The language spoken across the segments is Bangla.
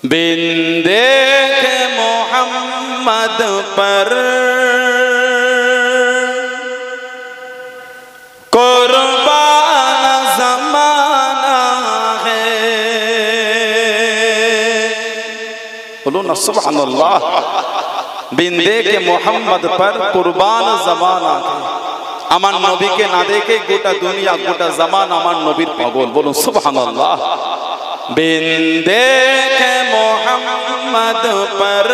बिंदे के मोहम्मद पर कुर्बान ज़माना है। बोलो ना सुभान अल्लाह। बिंदे के मोहम्मद पर कुर्बान ज़माना है। আমার নবীকে না দেখে গোটা দুনিয়া গোটা জামান আমার নবীর পাগল। বলুন সুবহানাল্লাহ। बिंदे के मोहम्मद पर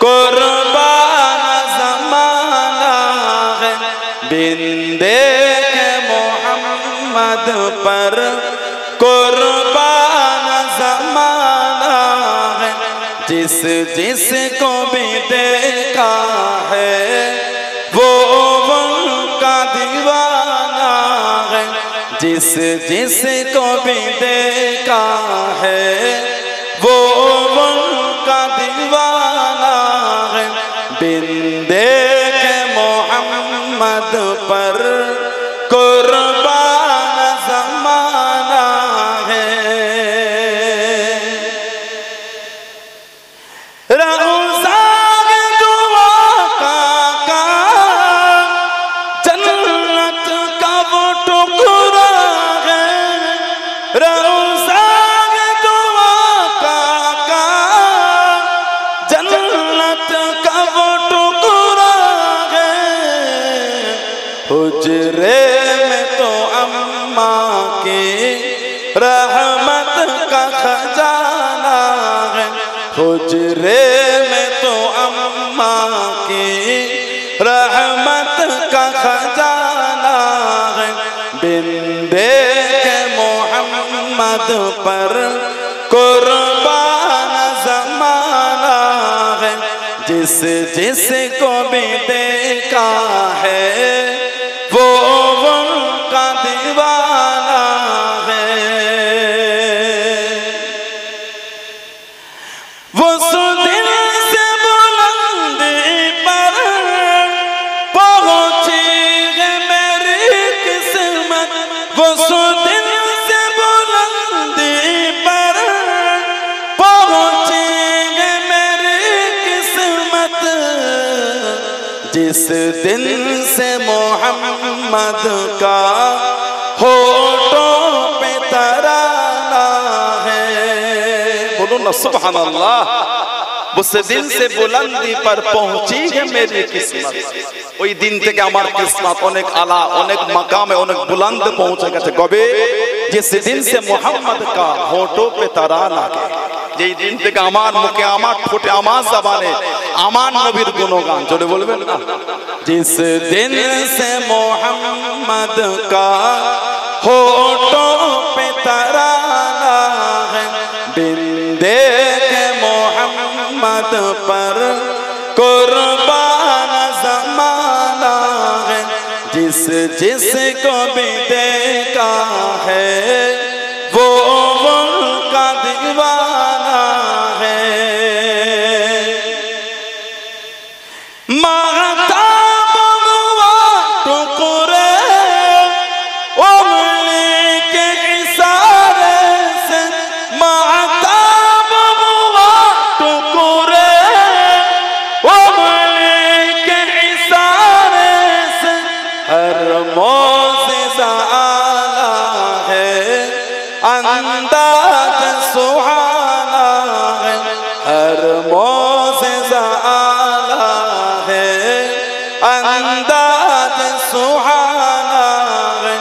कुर्बान ज़माना है। बिंदे के मोहम्मद पर कुर्बान ज़माना है। जिस जिस को भी देखा है वो उनका दीवाना है। जिस जिस को भी देखा है वो उनका दीवाना है। बिंदे के मोहम्मद पर कुर्बान ज़माना है। हुजरे में तो अम्मा की रहमत का खजाना है। हुजरे में तो अम्मा की रहमत का खजाना है। बिंदे के मोहम्मद पर कुर्बान ज़माना है। जिस जिस को भी देखा है वो उनका दीवाना है। वो सुदिन से बुलंदी पर पहुंची है मेरी किस्मत। वो सुदिन से बुलंदी पर पहुंची है मेरी किस्मत। जिस दिन से मोहम्मद का होठों पे तराना है। बोलो ना सुभान अल्लाह। उस दिन से बुलंदी पर पहुंची है मेरी किस्मत। ওই দিন থেকে আমার কিসমত অনেক আলা অনেক মাকামে অনেক বুলন্দ পৌঁছে গেছে। কবে? जिस दिन से मोहम्मद का होठों पे तराना है। যেই দিন থেকে আমার মুখে আমার ঠোঁটে আমার জবানে আমার নবীর গুণগান জোরে বলবেন না। जिस दिन से मोहम्मद का होठों पे तराना है। बिंदे के मोहम्मद पर कुर्बान ज़माना है। जिस जिस को भी देखा है वो उनका दीवाना है। अंदाज सुहाना है हर मौज़िज़ा आला है। अंदाज सुहाना है।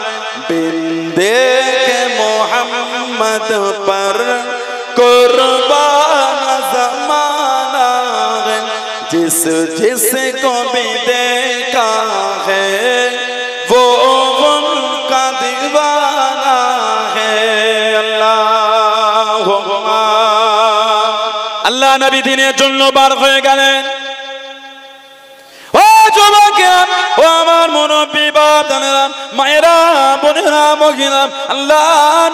बिंदे के मोहम्मद पर कुर्बान ज़माना है। जिस जिस को भी देखा है वो उनका दीवाना है। আল্লাহ নবী দিনের জন্য বার হয়ে গেলেন। ও যুবকেরা, ও আমার মুরব্বি বাপ দানেরা, মায়েরা, বোনেরা, মহিলা, আল্লাহ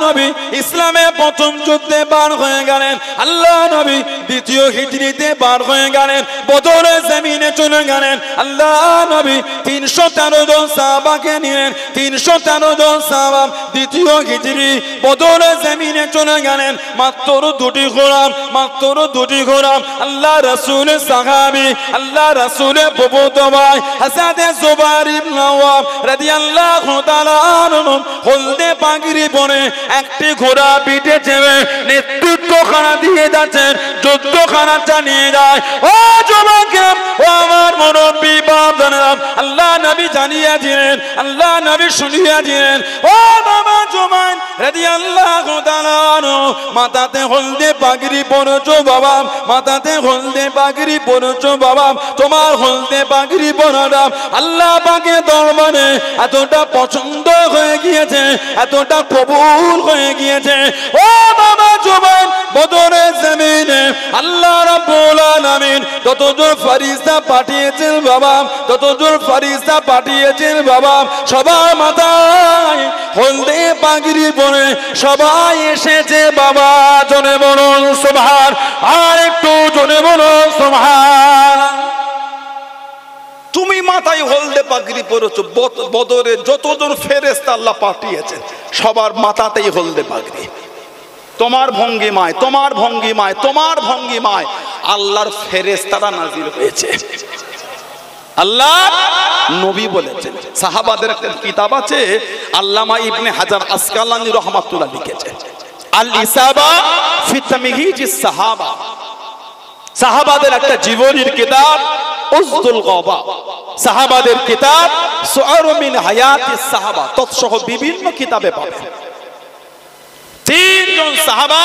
নবী ইসলামে প্রথম যুদ্ধে বার হয়ে গেলেন, আল্লাহ নবী দ্বিতীয় হিজরিতে বার হয়ে গেলেন, বদরের জমিনে চলে গেলেন। আল্লাহ নবী 313 জন সাহাবাকে নিলেন, 313 জন সাহাবা দ্বিতীয় হিজরি বদরের জমিনে চলে গেলেন। মাত্র দুটি ঘোড়া, মাত্র দুটি ঘোড়া। আল্লাহ রাসূলের সাহাবী, আল্লাহ রাসূলের প্রভুতো ভাই হযরত জুবাইর ইবনে আওয়াম রাদিয়াল্লাহু তাআলা আনহু হলদে পাগড়ি পরে একটি ঘোড়া পিঠে চেপে নেতৃত্বখানা দিয়ে যাচ্ছেন, যুদ্ধখানা চালিয়ে যায়। ও যুবকেরা, ও আমার মুরব্বী বাপদানেরা, আল্লাহ নবী জানিয়েছিলেন, আল্লাহ নবী শুনিয়েছিলেন, ও বাবা জুবাইর রাদিয়াল্লাহু তাআলা আনহু, মাথাতে হলদে পাগড়ি পরেছো বাবা, মাথাতে হলদে পাগড়ি পরেছো বাবা, তোমার হলদে পাগড়ি পরাটা আল্লাহ পাকের দরবারে এতটা পছন্দ হয়ে গিয়েছে, এতটা কবুল হয়ে গিয়েছে। ও বাবা জুবাইর, বদরের জমিনে আল্লাহ রাব্বুল আলামিন যতজন ফেরেশতা পাঠিয়েছেন বাবা, যতজন ফেরেশতা পাঠিয়েছেন বাবা, সবার মাথায় হলদে পাগড়ি পরে সবাই এসেছে বাবা। জোরে বলুন সুবহান, আর একটু জোরে বলুন সুবহান। তুমি মাথায় হলদে পাগড়ি পরেছো, বদরে যতজন ফেরেশতা আল্লাহ পাঠিয়েছেন সবার মাথাতেই হলদে পাগড়ি। তোমার ভঙ্গিমায়, তোমার ভঙ্গিমায়, তোমার ভঙ্গিমায় আল্লাহর ফেরেশতারা নাজিল হয়েছে। আল্লাহ নবী বলেছেন। সাহাবাদের একটা কিতাব আছে, আল্লামা ইবনে হাজার আসকালানী রাহমাতুল্লাহ লিখেছে, আল ইসাবা ফি তামহিজিস সাহাবা। সাহাবাদের একটা জীবনীর কিতাব উসদুল গাবা, সাহাবাদের কিতাব সুআর মিন হায়াতিস সাহাবা, তৎসহ বিভিন্ন কিতাবে পাবেন। তিনজন সাহাবা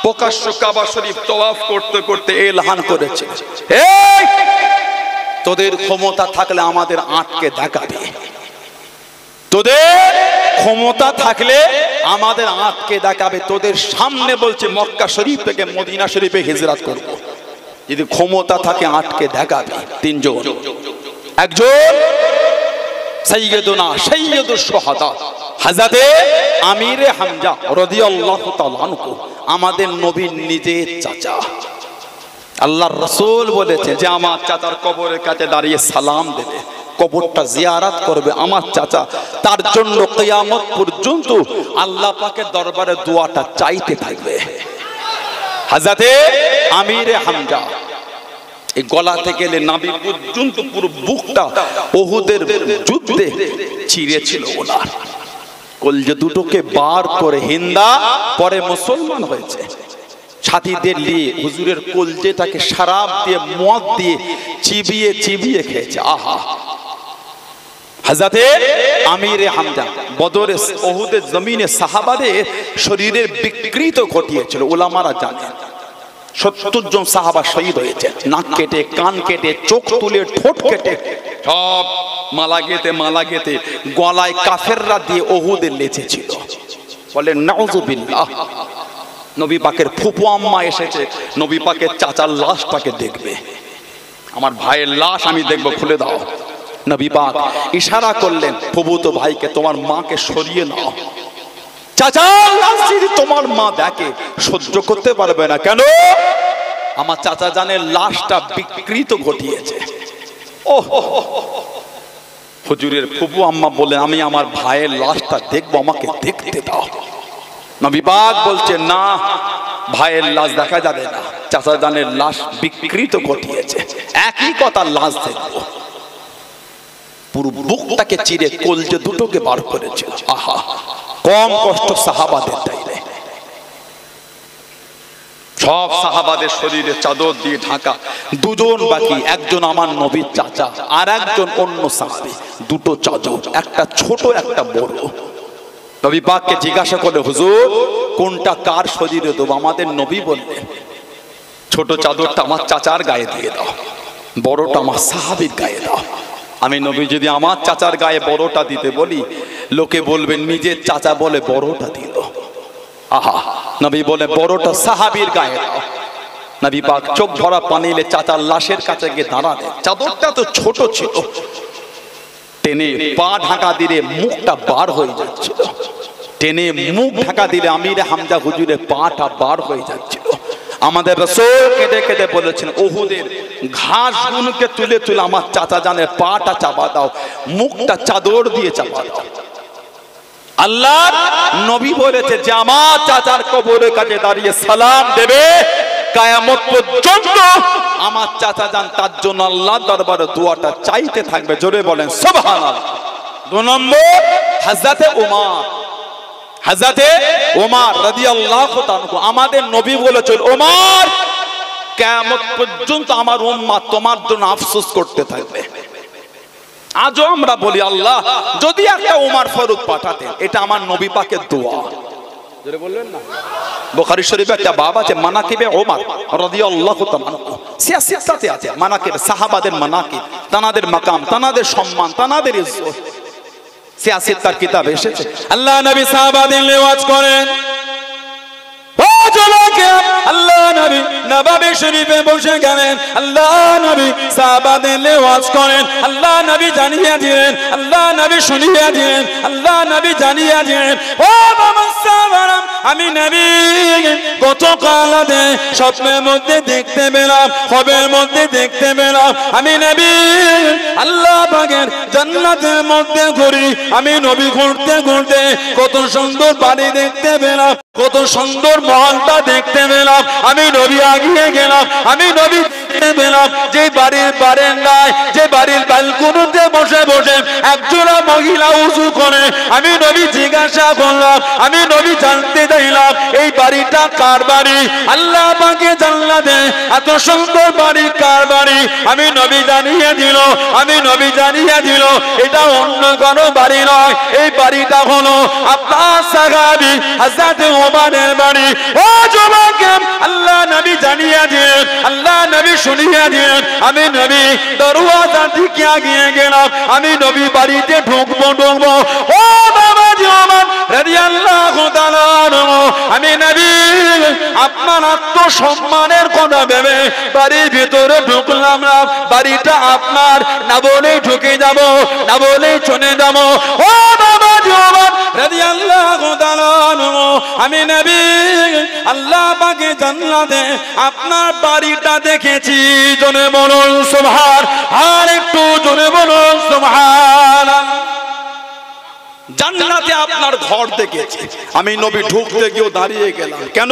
প্রকাশ্য কাবা শরীফ তওয়াফ করতে করতে এলান করেছে, এই তোদের ক্ষমতা থাকলে আমাদের আটকে দেখাবে, তোদের ক্ষমতা থাকলে আমাদের আটকে দেখাবে, তোদের সামনে বলছে মক্কা শরীফ থেকে মদিনা শরীফে হিজরত করব, যদি ক্ষমতা থাকে আটকে দেখাবে। তিনজন, একজন সাইয়্যিদুনা সাইয়্যিদুশ শুহাদা হযরতে আমিরে হামজা রাদিয়াল্লাহু তাআলা আনহু, আমাদের নবীর নিজের চাচা। আল্লাহর রাসূল বলেছে যে আমার চাচার কবরের কাছে দাঁড়িয়ে সালাম দেবে, কবরটা জিয়ারত করবে আমার চাচা, তার জন্য কিয়ামত পর্যন্ত আল্লাহ পাকের দরবারে দোয়াটা চাইতে থাকবে। হযরতে আমিরে হামজা এই গলা থেকে নাভি পর্যন্ত পুরো বুকটা উহুদের যুদ্ধে চিরেছিল ওনার, কলজে দুটোকে বার করে হিন্দা পরে মুসলমান হয়েছে। সাথীদের নিয়ে হুজুরের কলজেটাকে শরাব দিয়ে মদ দিয়ে চিবিয়ে চিবিয়ে খেয়েছে। আহা, হযরতে আমিরে হামজা বদরে উহুদের জমিনে সাহাবাদের শরীরের বিকৃত ঘটিয়েছিল। উলামারা জানেন 70 জন সাহাবা শহীদ হয়েছে, নাক কেটে, কান কেটে, চোখ তুলে, ঠোঁট কেটে, সব মালা গেতে গলায় কাফেররা দিয়ে উহুদে লেচেছিল। বলে নাউযুবিল্লাহ। নবী পাকের ফুফু আম্মা এসেছে, নবী পাকের চাচার লাশটাকে দেখবে, আমার ভাইয়ের লাশ আমি দেখবো, খুলে দাও। নবী পাক ইশারা করলেন ফুফুতো ভাইকে, তোমার মাকে সরিয়ে নাও, চাচার লাশ যদি তোমার মা দেখে সহ্য করতে পারবে না। কেন? আমার চাচা জানের লাশটা বিকৃত ঘটিয়েছে। ও হুজুরের ফুফু আম্মা বলে আমি আমার ভাইয়ের লাশটা দেখবো, আমাকে দেখতে দাও। নবী পাক বলছে না, ভাইয়ের লাশ দেখা যাবে না, চাচা জানের লাশ বিকৃত ঘটিয়েছে, একই কথা, লাশ দেখবো। পুরো বুকটাকে চিরে কলজে দুটোকে বার করেছে। আহা, কম কষ্ট সাহাবাদের তাইলে। সব সাহাবাদের শরীরে চাদর দিয়ে ঢাকা, দুজন বাকি, একজন আমার নবীর চাচা আর একজন অন্য সাহাবী, দুটো চাদর, একটা ছোট একটা বড়। নবী পাককে জিজ্ঞাসা করলে হুজুর কোনটা কার শরীরে দেবো? আমাদের নবী বললেন ছোট চাদরটা আমার চাচার গায়ে দিয়ে দাও, বড়টা আমার সাহাবীর গায়ে দাও। আমি নবী যদি আমার চাচার গায়ে বড়টা দিতে বলি, লোকে বলবেন নিজের চাচা বলে বড়টা দিল। আহা, নবী বলে বড়টা সাহাবীর গায়ে দাও। নবী পাক চোখ ভরা পানিলে চাচার লাশের কাছে গিয়ে দাঁড়ালেন। চাদরটা তো ছোট ছিল, টেনে পা ঢাকা দিয়ে মুখটা বার হয়ে যাচ্ছিল। টেনে মুখ ঢাকা দিলে আমির হামজা হুজুরের পাটা বার হয়ে যাচ্ছিল। আমাদের রাসূল কেঁদে কেঁদে বলেছেন, উহুদের ঘাসগুলোকে তুলে তুলে আমার চাচা জানের পাটা চাপা দাও, মুখটা চাদর দিয়ে চাপা দাও। আল্লাহ নবী বলেছে যে আমার চাচার কবরের কাছে দাঁড়িয়ে সালাম দেবে, কিয়ামত পর্যন্ত আমার চাচা জান তার জন্য আল্লাহর দরবারে দোয়াটা চাইতে থাকবে। জোরে বলেন সুবহানাল্লাহ। 2 নম্বর হযরতে ওমর রাদিয়াল্লাহু তাআলা, আমাদের নবী বলেছেন, ওমর কিয়ামত পর্যন্ত আমার উম্মত তোমার জন্য আফসোস করতে থাকবে। আজও আমরা বলি আল্লাহ যদি একটা ওমর ফারুক পাঠাতেন, এটা আমার নবী পাকের দোয়া। জোরে বললেন না? বুখারী শরীফে একটা বাব আছে মানাকিবে ওমর রাদিয়াল্লাহু তাআলা, সিয়াসতে আছে মানাকিব, সাহাবাদের মানাকিব, তানাদের মাকাম, তানাদের সম্মান, তানাদের ইজ্জত, সিয়াসত তার কিতাব এসেছে। আল্লাহ নবী সাহাবাদের লিওয়াজ করেন, ও জনকে আল্লাহ নবী নববী শরীফে বসে গেলেন, আল্লাহ নবী সাহাবাদের লিওয়াজ করেন, আল্লাহ নবী জানিয়ে দিলেন, আল্লাহ নবী শুনিয়ে দিলেন, আল্লাহ নবী জানিয়ে দিলেন, ও বাবা সাহাবারা, আমি নবী গতকাল স্বপ্নের মধ্যে দেখতে পেলাম, খবের মধ্যে দেখতে পেলাম, আমি নবী আল্লাহ পাকের জান্নাতের মধ্যে ঘুরি, আমি নবী ঘুরতে ঘুরতে কত সুন্দর বাড়ি দেখতে পেলাম, কত সুন্দর মহলটা দেখতে পেলাম, আমি নবী আগিয়ে গেলাম, আমি নবী দেখতে পেলাম যে বাড়ির বারান্দায়, যে বাড়ির ব্যালকনিতে বসে বসে একজোড়া মহিলা উযু করে, আমি নবী জিজ্ঞাসা করলাম, আমি নবী জানতে চাইলাম এই বাড়িটা কার বাড়ি? আল্লাহ পাকে জান্নাতে এত সুন্দর বাড়ি কার বাড়ি? আমি নবী জানিয়ে দিল, আমি নবী জানিয়ে দিল এটা অন্য কোনো বাড়ি নয়, এই বাড়িটা হলো আপনার সাহাবী হযরত ওমরের বাড়ি। ও যুবক, আল্লাহ নবী জানিয়ে দিলেন, আল্লাহ নবী শুনিয়ে দিলেন, আমি নবী দরওয়াজা দিকে এগিয়ে গেলাম, আমি নবী বাড়িতে ঢুকবো। ও বাবাজি ওমর রাদিয়াল্লাহু তাআলা, আমি নবী আপনার আত্মসম্মানের কথা ভেবে বাড়ির ভিতরে ঢুকলাম না, বাড়িটা আপনার না বলেই ঢুকে যাব, না বলেই চলে যাব। ও বাবাজি ওমর রাদিয়াল্লাহু তাআলা, আমি নবী আল্লাহ পাকে জান্নাতে আপনার বাড়িটা দেখেছি। জোরে বলুন সুবহান, আর একটু জোরে বলুন সুবহানাল্লাহ। জান্নাতে আপনার ঘর দেখেছি, আমি নবী ঢুকতে গিয়েও দাঁড়িয়ে গেলাম। কেন?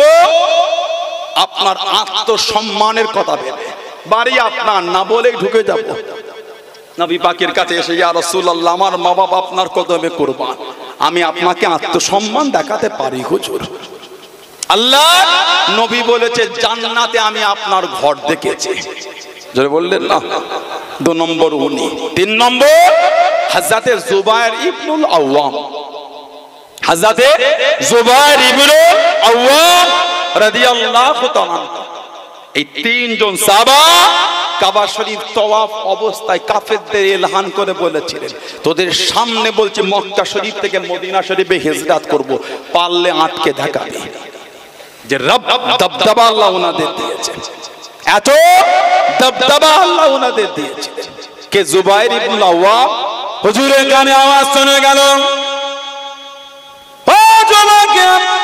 আপনার আত্মসম্মানের কথা ভেবে। বাড়ি আপনার না বলেই ঢুকে যাব। নবী পাকের কাছে এসে, ইয়া রাসূলুল্লাহ, আমার মা বাবা আপনার কদমে কুরবান, আমি আপনাকে আত্মসম্মান দেখাতে পারি হুজুর। আল্লাহ নবী বলেছে জান্নাতে আমি আপনার ঘর দেখেছি। জোরে বললেন না? 2 নম্বর উনি। 3 নম্বর হযরতে জুবায়ের ইবনুল আওয়াম, হযরতে জুবায়ের ইবনুল আওয়াম রাদিয়াল্লাহু তাআলা, এই 3 জন সাহাবা কাবা শরীফ তওয়াফ অবস্থায় কাফেরদের এলান করে বলেছিলেন, তোদের সামনে বলছি মক্কা শরীফ থেকে মদিনা শরীফে হিজরত করব, পারলে আটকে দেখাবে। যে রব দবদবা আল্লাহ ওনাদের দিয়েছে, এত দবদবা আল্লাহ ওনাদের দিয়েছে। কে? জুবায়ের ইবনুল আওয়াম। হুজুরের কানে আওয়াজ শুনে গেল,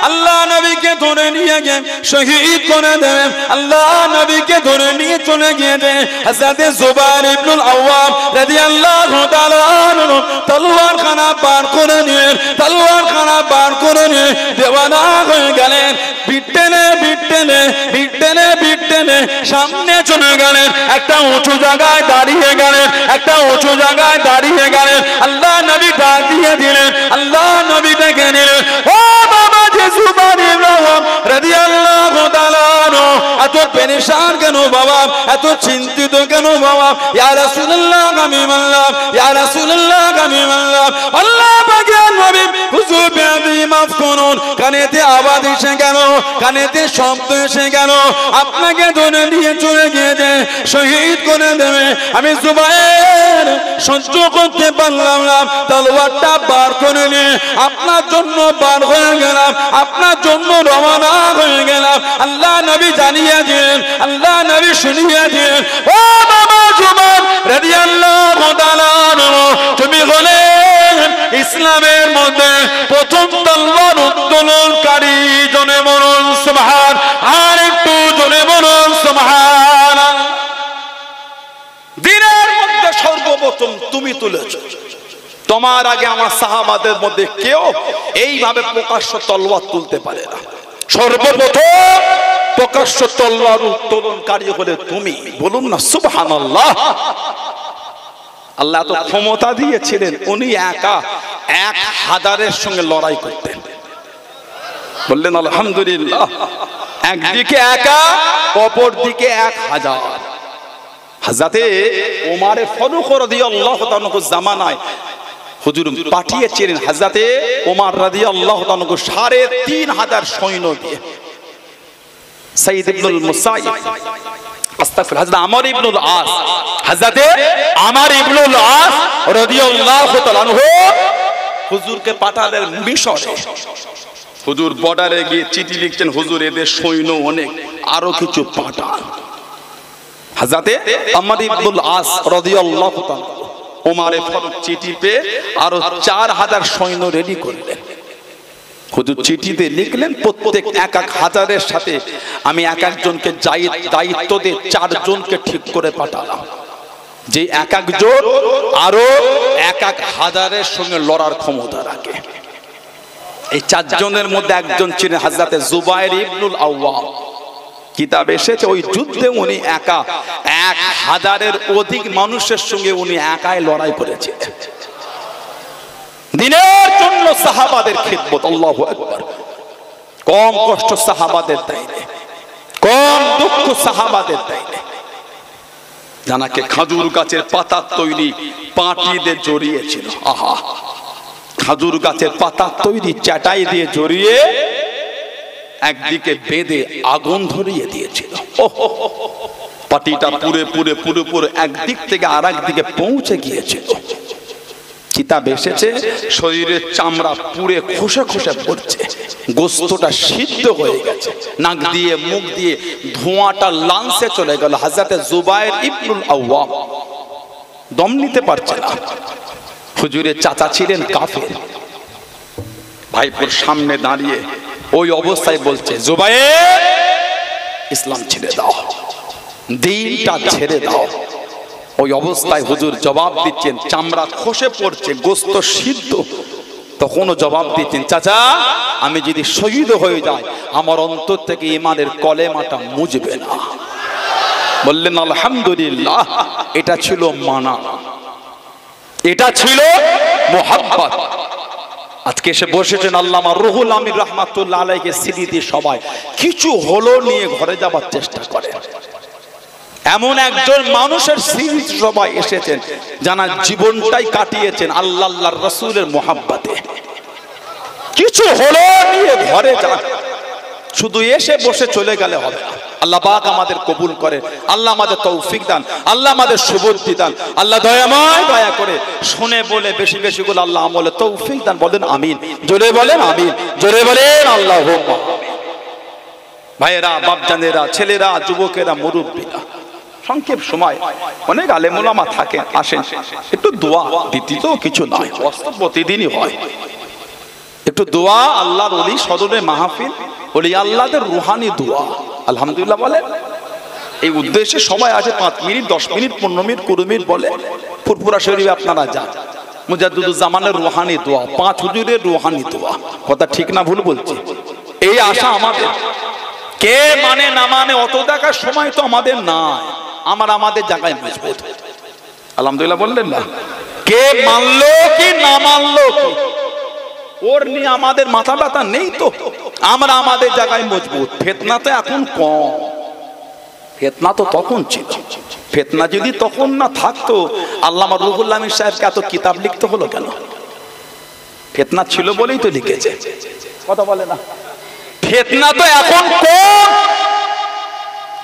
আল্লাহ নবীকে ধরে নিয়ে গিয়ে শহীদ করে দেবেন, আল্লাহ নবীকে ধরে নিয়ে চলে গিয়েছে হযরতে জুবায়ের ইবনুল আওয়াম রাদিয়াল্লাহু তাআলা আনহু তলোয়ার খানা বার করে নিয়ে, তলোয়ার খানা বার করে নিয়ে দেওয়ানা হয়ে গেলেন। বিট্টেনে সামনে চলে গেলেন, একটা উঁচু জায়গায় দাঁড়িয়ে গেলেন, একটা উঁচু জায়গায় দাঁড়িয়ে গেলেন। আল্লাহ নবী ডাক দিয়ে দিলেন, আল্লাহ নবী ডেকে নিলেন, ও বাবা যে জুবায়ের ইবনুল আওয়াম রাদিয়াল্লাহু তাআলা আনহু, এত পেরেশান কেন বাবা, এত চিন্তিত কেন বাবা? ইয়া রাসূলুল্লাহ আমি মানলাম, ইয়া রাসূলুল্লাহ আমি মানলাম। আল্লাহ পাকের নবী হুজুর বেয়াদবি মাফ করুন, কানেতে আওয়াজ এসে গেল, কানেতে শব্দ এসে গেল, আপনাকে ধরে নিয়ে চলে গিয়েছে, শহীদ করে দেবে। আমি জুবায়ের সহ্য করতে পারলাম না, তলোয়ারটা বার করে নিয়ে আপনার জন্য বার হয়ে গেলাম, আপনার জন্য রওনা হয়ে গেলাম। আল্লাহ নবী জানিয়ে দিলেন, আল্লাহ নবী শুনিয়ে দিলেন, ও বাবা জুবায়ের রাদিয়াল্লাহু তাআলা আনহু, তুমি হলে ইসলামের মধ্যে প্রথম তলোয়ার সর্বপ্রথম তুমি তুলেছো। তোমার আগে আমার সাহাবাদের মধ্যে কেউ এইভাবে প্রকাশ্য তলোয়ার তুলতে পারে না। সর্বপ্রথম প্রকাশ্য তলোয়ার উত্তোলনকারী হলে তুমি। বলুন না সুবহানাল্লাহ। আল্লাহ তো ক্ষমতা দিয়েছিলেন, উনি একা 1000-এর সঙ্গে লড়াই করতেন। বললেন আলহামদুলিল্লাহ। একদিকে একা, অপর দিকে 1000। হযরতে ওমর ফারুক রাদিয়াল্লাহু তাআলা জামানায় হুজুর পাঠিয়েছিলেন হযরতে ওমর রাদিয়াল্লাহু তাআলা 3500 সৈন্য দিয়ে। সাইদ ইবনুল মুসাইব, আস্তাগফির, হযরত আমর ইবনুল আস, হযরতে আমর ইবনুল আস রাদিয়াল্লাহু তাআলা হুজুরকে পাঠালেন মিশরে। হুজুর বর্ডারে গিয়ে চিঠি লিখছেন, হুজুর এদের সৈন্য অনেক, আরো কিছু পাঠান। হযরতে আমর ইবনুল আস রাদিয়াল্লাহু তাআলা ওমরে ফারুক চিঠি পেয়ে আরো 4000 সৈন্য রেডি করলেন। হুজুর চিঠিতে লিখলেন, প্রত্যেক 1000-এর সাথে আমি এক একজনকে দায়িত্ব দিয়ে 4 জনকে ঠিক করে পাঠালাম, যে এক একজন আরো 1000-এর সঙ্গে লড়ার ক্ষমতা রাখে। এই 4 জনের মধ্যে একজন ছিলেন হযরতে জুবায়ের ইবনুল আওয়াম। কিতাব এসেছে ওই যুদ্ধে উনি একা 1000-এর অধিক মানুষের সঙ্গে উনি একাই লড়াই করেছিলেন। দিনের জন্য সাহাবাদের খিদমত, আল্লাহু আকবার। কম কষ্ট সাহাবাদের দেয়নি, কম দুঃখ সাহাবাদের দেয়নি। জানাকে খাজুর গাছের পাতা তৈরি পাটি দিয়ে জড়িয়েছিল। আহা, খাজুর গাছের পাতা তৈরি চাটাই দিয়ে জড়িয়ে একদিকে বেঁধে আগুন ধরিয়ে দিয়েছিল। পাটিটা পুরে পুরে পুরে পুরে একদিক থেকে আর একদিকে পৌঁছে গিয়েছিল। কিতাব এসেছে শরীরের চামড়া পুরে খসে খসে পড়ছে, গোস্তটা সিদ্ধ হয়ে গেছে, নাক দিয়ে মুখ দিয়ে ধোঁয়াটা লাংসে চলে গেল। হযরতে জুবায়ের ইবনুল আওয়াম দম নিতে পারছে না। হুজুরের চাচা ছিলেন কাফের, ভাইপোর সামনে দাঁড়িয়ে ওই অবস্থায় বলছে, জুবায়ের ইসলাম ছেড়ে দাও, দিনটা ছেড়ে দাও। ওই অবস্থায় হুজুর জবাব দিচ্ছেন, চামড়া খসে পড়ছে, গোস্ত সিদ্ধ। তখনও জবাব দিচ্ছেন, চাচা আমি যদি শহীদ হয়ে যাই আমার অন্তর থেকে ঈমানের কলেমাটা মুজবে না। বললেন আলহামদুলিল্লাহ। এটা ছিল মানা, এটা ছিল মুহাব্বত। আজকে এসে বসেছেন আল্লামা রুহুল আমিন রাহমাতুল্লাহ আলাইহি স্মৃতি সবাই কিছু হলো নিয়ে ঘরে যাবার চেষ্টা করে। এমন একজন মানুষের স্মৃতি সবাই এসেছেন যারা জীবনটাই কাটিয়েছেন আল্লাহ আল্লাহর রাসূলের মুহাব্বতে। কিছু হলো নিয়ে ঘরে যান, শুধু এসে বসে চলে গেলে হবে না। আল্লাহ পাক আমাদের কবুল করে, আল্লাহ আমাদের তৌফিক দান, আল্লাহ আমাদের সুবুদ্ধি দান, আল্লাহ দয়াময় দয়া করে শুনে বলে বেশি বেশি করে আল্লাহ আমলে তৌফিক দান। বলেন আমিন, জোরে বলেন আমিন, জোরে বলেন আল্লাহুম্মা। ভাইয়েরা, বাপজানেরা, ছেলেরা, যুবকেরা, মুরব্বীরা, সংক্ষেপ সময় অনেক আলেম উলামা থাকেন, আসেন একটু দোয়া দিতে তো কিছু নয়, বাস্তব প্রতিদিনই হয়। একটু দোয়া, আল্লাহর ওলি সদরে মাহফিল, ওলি আল্লাহদের রুহানি দোয়া আলহামদুলিল্লাহ বলে। এই উদ্দেশ্যে সবাই আসে 5 মিনিট 10 মিনিট 15 মিনিট 20 মিনিট বলে। ফুরফুরা শরীফে আপনারা যান, মুজাদ্দিদুজ্জামানের রুহানি দোয়া, 5 হুজুরের রুহানি দোয়া। কথা ঠিক না ভুল বলছি? এই আশা আমাদের। কে মানে না মানে অত দেখার সময় তো আমাদের নাই, আমাদের জায়গায় মজবুত আলহামদুলিল্লাহ বললেন না? কে মানলো কি না মানলো কি ওর নিয়ে আমাদের মাথা ব্যথা নেই তো, আমরা আমাদের জায়গায় মজবুত। ফিতনা তো এখন কম, ফিতনা তো তখন ছিল। ফিতনা যদি তখন না থাকতো আল্লামা রুহুল আমিন সাহেবকে এত কিতাব লিখতে হলো কেন? ফিতনা ছিল বলেই তো লিখেছে। কথা বলে না? ফিতনা তো এখন কম,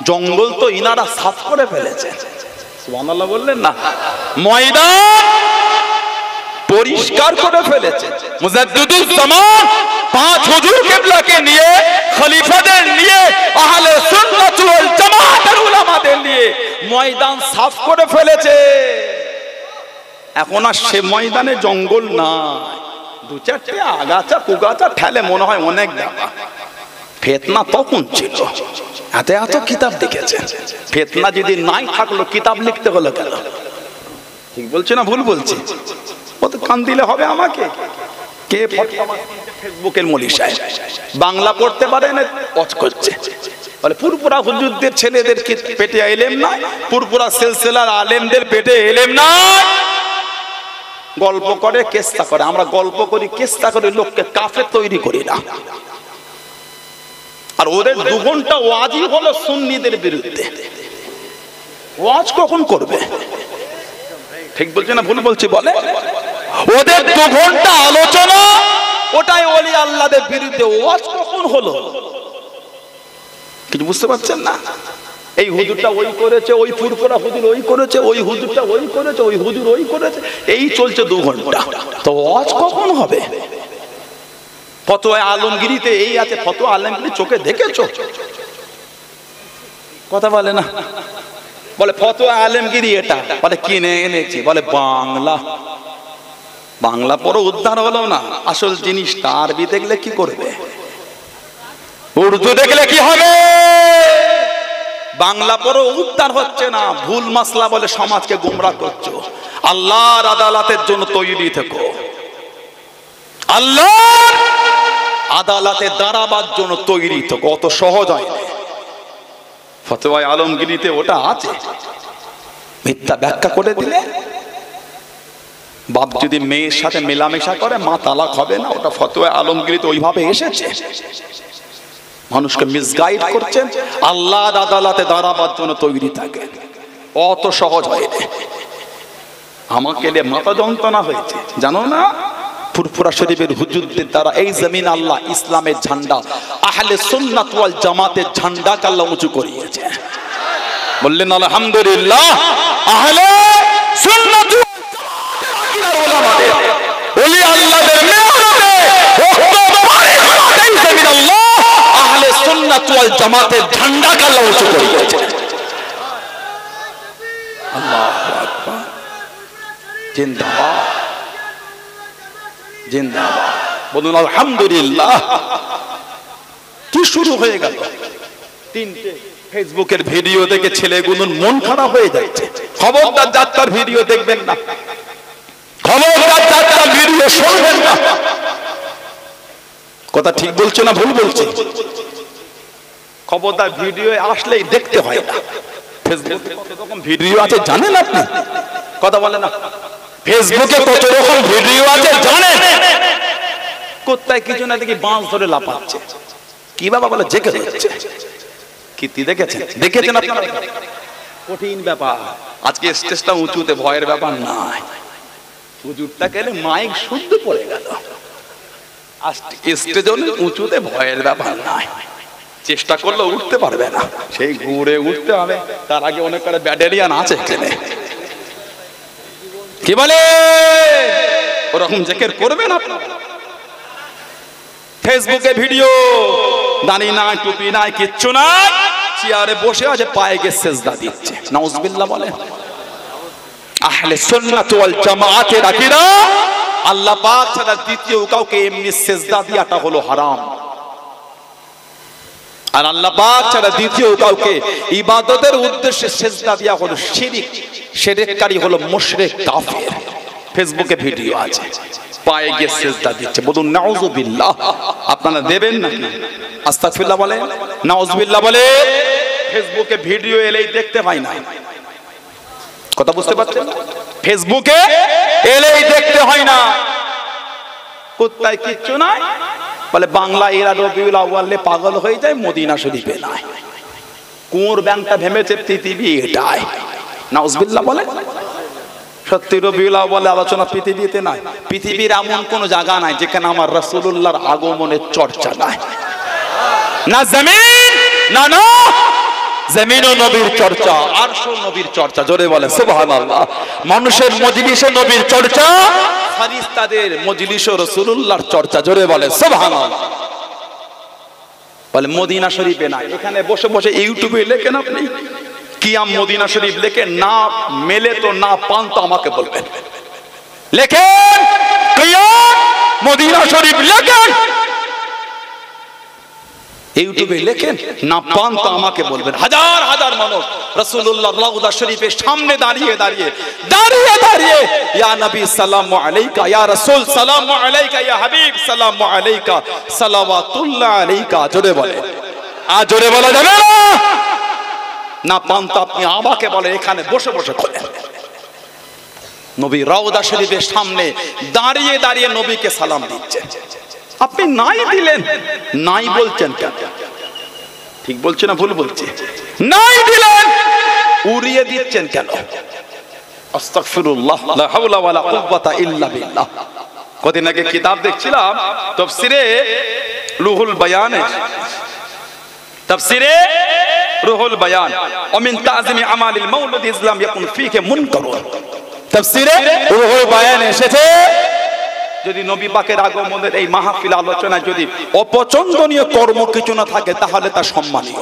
জঙ্গল তো ইনারা সাফ করে ফেলেছে। সুবহানাল্লাহ বললেন না? ময়দান পরিষ্কার করে ফেলেছে। মুজাদ্দিদুজ্জামান 5 হুজুর কিবলাকে নিয়ে, খলিফাদের নিয়ে, আহলে সুন্নাত ওয়াল জামাতের উলামাদের নিয়ে ময়দান সাফ করে ফেলেছে। এখন আর সে ময়দানে জঙ্গল নাই, 2-4টে আগাছা কুগাছা ঠেলে মনে হয় অনেক জায়গা। ফিতনা তখন ছিল, এত কিতাব লিখেছে। ফিতনা যদি নাই থাকলো কিতাব লিখতে হলো কেন? ঠিক বলছে না ভুল বলছে? কত কান দিলে হবে আমাকে? কে ফেসবুকের মলি সাহেব বাংলা পড়তে পারে না, ওয়াজ করছে। বলে পুরপুরা হুজুরদের ছেলেদের পেটে এলেম না, পুরপুরা সিলসিলার আলেমদের পেটে এলেম না। গল্প করে, কেস্তা করে। আমরা গল্প করি, কেস্তা করি, লোককে কাফের তৈরি করি না। আর ওদের 2 ঘন্টা ওয়াজই হলো সুন্নিদের বিরুদ্ধে। ওয়াজ কখন করবে? ঠিক বলছে না ভুল বলছি? বলে ওদের 2 ঘন্টা আলোচনা, ওটাই ওলি আল্লাহদের বিরুদ্ধে। ওয়াজ কখন হলো? কিছু বুঝতে পারছেন না? এই হুজুরটা ওই করেছে, ওই ফুরফুরা হুজুর ওই করেছে, ওই হুজুরটা ওই করেছে, ওই হুজুর ওই করেছে, এই চলছে 2 ঘন্টা। তো ওয়াজ কখন হবে? ফতোয়া আলমগিরিতে এই আছে, ফতোয়া আলমগিরি চোখে দেখেছো? কথা বলে না। বলে ফতোয়া আলমগিরি এটা, বলে কিনে এনেছি, বলে বাংলা। বাংলা পড়ো উদ্ধার হলো না। আসল জিনিসটা আরবি দেখলে কি করবে? উর্দু দেখলে কি হবে? বাংলা পড়ো উদ্ধার হচ্ছে না। ভুল মাসলা বলে সমাজকে গোমরাহ করছো। আল্লাহর আদালতের জন্য তৈরি থেকো। আল্লাহর আদালতে দাঁড়াবার জন্য তৈরি থেকো। অত সহজ হয় না। ফতোয়া আলমগিরিতে ওটা আছে। মিথ্যা ব্যাখ্যা করে দিলে বাপ যদি মেয়ের সাথে মেলামেশা করে মা তালাক হবে না, ওটা ফতোয়া আলমগিরিতে ওইভাবে এসেছে। মানুষকে মিসগাইড করছেন। আল্লাহর আদালতে দাঁড়াবার জন্য তৈরি থাকে। অত সহজ হয় না। আমাকে নিয়ে মাথা যন্ত্রণা হয়েছে, জানো না? ফুরফুরা শরীফের হুজুরদের দ্বারা এই জমিন আল্লাহ ইসলামের ঝান্ডা, আহলে সুন্নাত ওয়াল জামাতের ঝান্ডা আল্লাহ উঁচু করিয়েছে। বললেন আলহামদুলিল্লাহ। আহলে সুন্নাত ওয়াল জামাতের উলামাদের, ওলি আল্লাহদের মেহনতে এই জমিন আল্লাহ আহলে সুন্নাত ওয়াল জামাতের ঝান্ডা আল্লাহ উঁচু করিয়েছে। আল্লাহু আকবার। জিন্দাবাদ, জিন্দাবাদ। বলুন আলহামদুলিল্লাহ। কি শুরু হয়ে গেল? 3টে ফেসবুকের ভিডিও দেখে ছেলেগুলোর মন খারাপ হয়ে যাচ্ছে। খবরদার যাত্রার ভিডিও দেখবেন না, খবরদার যাত্রার ভিডিও শুনবেন না। কথা ঠিক বলছে না ভুল বলছে? খবরদার ভিডিও আসলেই দেখতে হয় না। ফেসবুকে কত রকম ভিডিও আছে জানেন আপনি? কথা বলে না। ফেসবুকে কত রকম ভিডিও আছে জানেন? কোথায় কিছু না দেখি বাঁশ ধরে লাফাচ্ছে। কি বাবা বলে জেগে যাচ্ছে। কীর্তি দেখেছেন? দেখেছেন আপনারা? কঠিন ব্যাপার। আজকে স্টেজটা উঁচুতে, ভয়ের ব্যাপার নাই। হুজুরটা গেলে মাইক শুদ্ধ পড়ে গেল। স্টেজ উঁচুতে, ভয়ের ব্যাপার নাই। চেষ্টা করলে উঠতে পারবে না, সেই ঘুরে উঠতে হবে। তার আগে অনেক করে ব্যাটারিয়ান আছে এখানে। কি বলে? ওরকম জেকের করবেন আপনারা? ফেসবুকে ভিডিও, দাড়ি নাই, টুপি নাই, কিচ্ছু নাই, চেয়ারে বসে আছে, পায়ে গিয়ে সেজদা দিচ্ছে। নাউজুবিল্লাহ বলে। আহলে সুন্নাত ওয়াল জামাতের আকীদা, আল্লাহ পাক ছাড়া দ্বিতীয় কাউকে এমনি সেজদা দেওয়াটা হলো হারাম। আর আল্লাহ পাক ছাড়া দ্বিতীয় কাউকে ইবাদতের উদ্দেশ্যে সেজদা দেওয়া হলো শিরক। শিরককারী হলো মুশরিক, কাফের। ফেসবুকে ভিডিও আছে, পায়ে গিয়ে সেজদা দিচ্ছে। বলুন নাউজুবিল্লাহ। আপনারা দেবেন নাকি? আস্তাগফিরুল্লাহ বলে, নাউজুবিল্লাহ বলে। ফেসবুকে ভিডিও এলেই দেখতে পাই না। কথা বুঝতে পারছেন? ফেসবুকে এলেই দেখতে হয় না। কোথায় কিচ্ছু নাই। বলে বাংলা এরা রবিউল আউয়ালে পাগল হয়ে যায়, মদিনা শরীফে নাই। কোন ব্যাংকটা ভেবেছে পৃথিবী এটাই। নাউজুবিল্লাহ বলে। সত্যি রবিউল আউয়ালে আলোচনা পৃথিবীতে নাই। পৃথিবীর এমন কোন জায়গা নাই যেখানে আমার রাসূলুল্লাহর আগমনের চর্চা নাই। না জমিন, না না জমিন ও নবীর চর্চা, আরশ ও নবীর চর্চা। জোরে বলে সুবহানাল্লাহ। মানুষের মজলিসে নবীর চর্চা, ফেরেশতাদের মজলিসে রাসূলুল্লাহর চর্চা। জোরে বলে সুবহানাল্লাহ। বলে মদিনা শরীফে নাই। এখানে বসে বসে ইউটিউবে লেখেন আপনি কিয়াম মদিনা শরীফ, লেখেন। না মেলে তো না পান তো আমাকে বলবেন। লেখেন কিয়াম মদিনা শরীফ, লেখেন। ইউটিউবে লেখেন, না পান তো আমাকে বলবেন। হাজার হাজার মানুষ রাসূলুল্লাহ রওজা শরীফের সামনে দাঁড়িয়ে দাঁড়িয়ে দাঁড়িয়ে দাঁড়িয়ে ইয়া নবী সালামু আলাইকা, ইয়া রাসূল সালামু আলাইকা, ইয়া হাবিব সালামু আলাইকা, সালাওয়াতুল্লাহ আলাইকা জোরে বলে। আর জোরে বলা যাবে না? না পান তো আপনি আমাকে বলেন, এখানে বসে বসে খোলেন। নবী রওজা শরীফের সামনে দাঁড়িয়ে দাঁড়িয়ে নবীকে সালাম দিচ্ছেন, আপনি নাই দিলেন, নাই বলছেন কেন? ঠিক বলছে না ভুল বলছে? নাই দিলেন উড়িয়ে দিচ্ছেন কেন? আস্তাগফিরুল্লাহ, লা হাওলা ওয়ালা কুওয়াতা ইল্লা বিল্লাহ। কদিন আগে কিতাব দেখছিলাম তাফসিরে রুহুল বায়ানে, তাফসিরে রুহুল বায়ান, ওমিন তাযিমি আমালিল মাউলুদ ইসলাম ইয়াকুন ফীহি মুনকারুন। তাফসিরে রুহুল বায়ানে এসেছে, যদি নবী পাকের আগমনের এই মাহফিল আলোচনায় যদি অপছন্দনীয় কর্ম কিছু না থাকে তাহলে তা সম্মানীয়।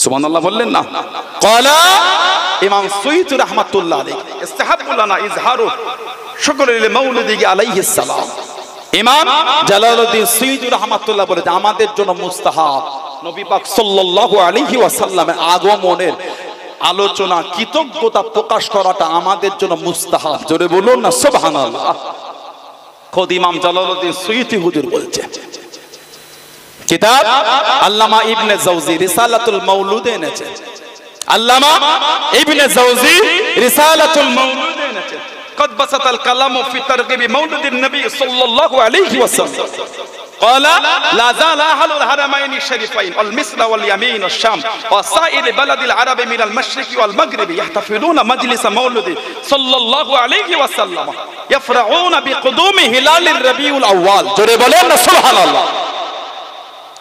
সুবহানাল্লাহ বললেন না? ক্বালা ইমাম সুয়ুতী রাহমাতুল্লাহ আলাইহি ইস্তাহাব্বু লানা ইজহারু শুকরিল মাউলিদি আলাইহিস সালাম। ইমাম জালালউদ্দিন সুয়ুতী রাহমাতুল্লাহ বলেছেন, আমাদের জন্য মুস্তাহাব নবী পাক সাল্লাল্লাহু আলাইহি ওয়াসাল্লামের আগমনের আলোচনা কৃতজ্ঞতা প্রকাশ করাটা আমাদের জন্য মুস্তাহাব। জোরে বলুন না সুবহানাল্লাহ। খোদ ইমাম জালালউদ্দিন সুয়ুতী হুজুর বলছে। কিতাব আল্লামা ইবনে জাওজি রিসালাতুল মাউলুদ এনেছেন, আল্লামা ইবনে জাওজি রিসালাতুল মাউলুদ এনেছেন। قد بسط الكلام في ترغيب مولد النبي صلى الله عليه وسلم. قال لا زال أهل الحرمين الشريفين والمصر واليمين والشام وسائر بلد العرب من المشرق والمغرب يحتفلون مجلس مولد صلى الله عليه وسلم يفرحون بقدوم هلال الربيع الأول. জোরে বলেন না সুবহানাল্লাহ।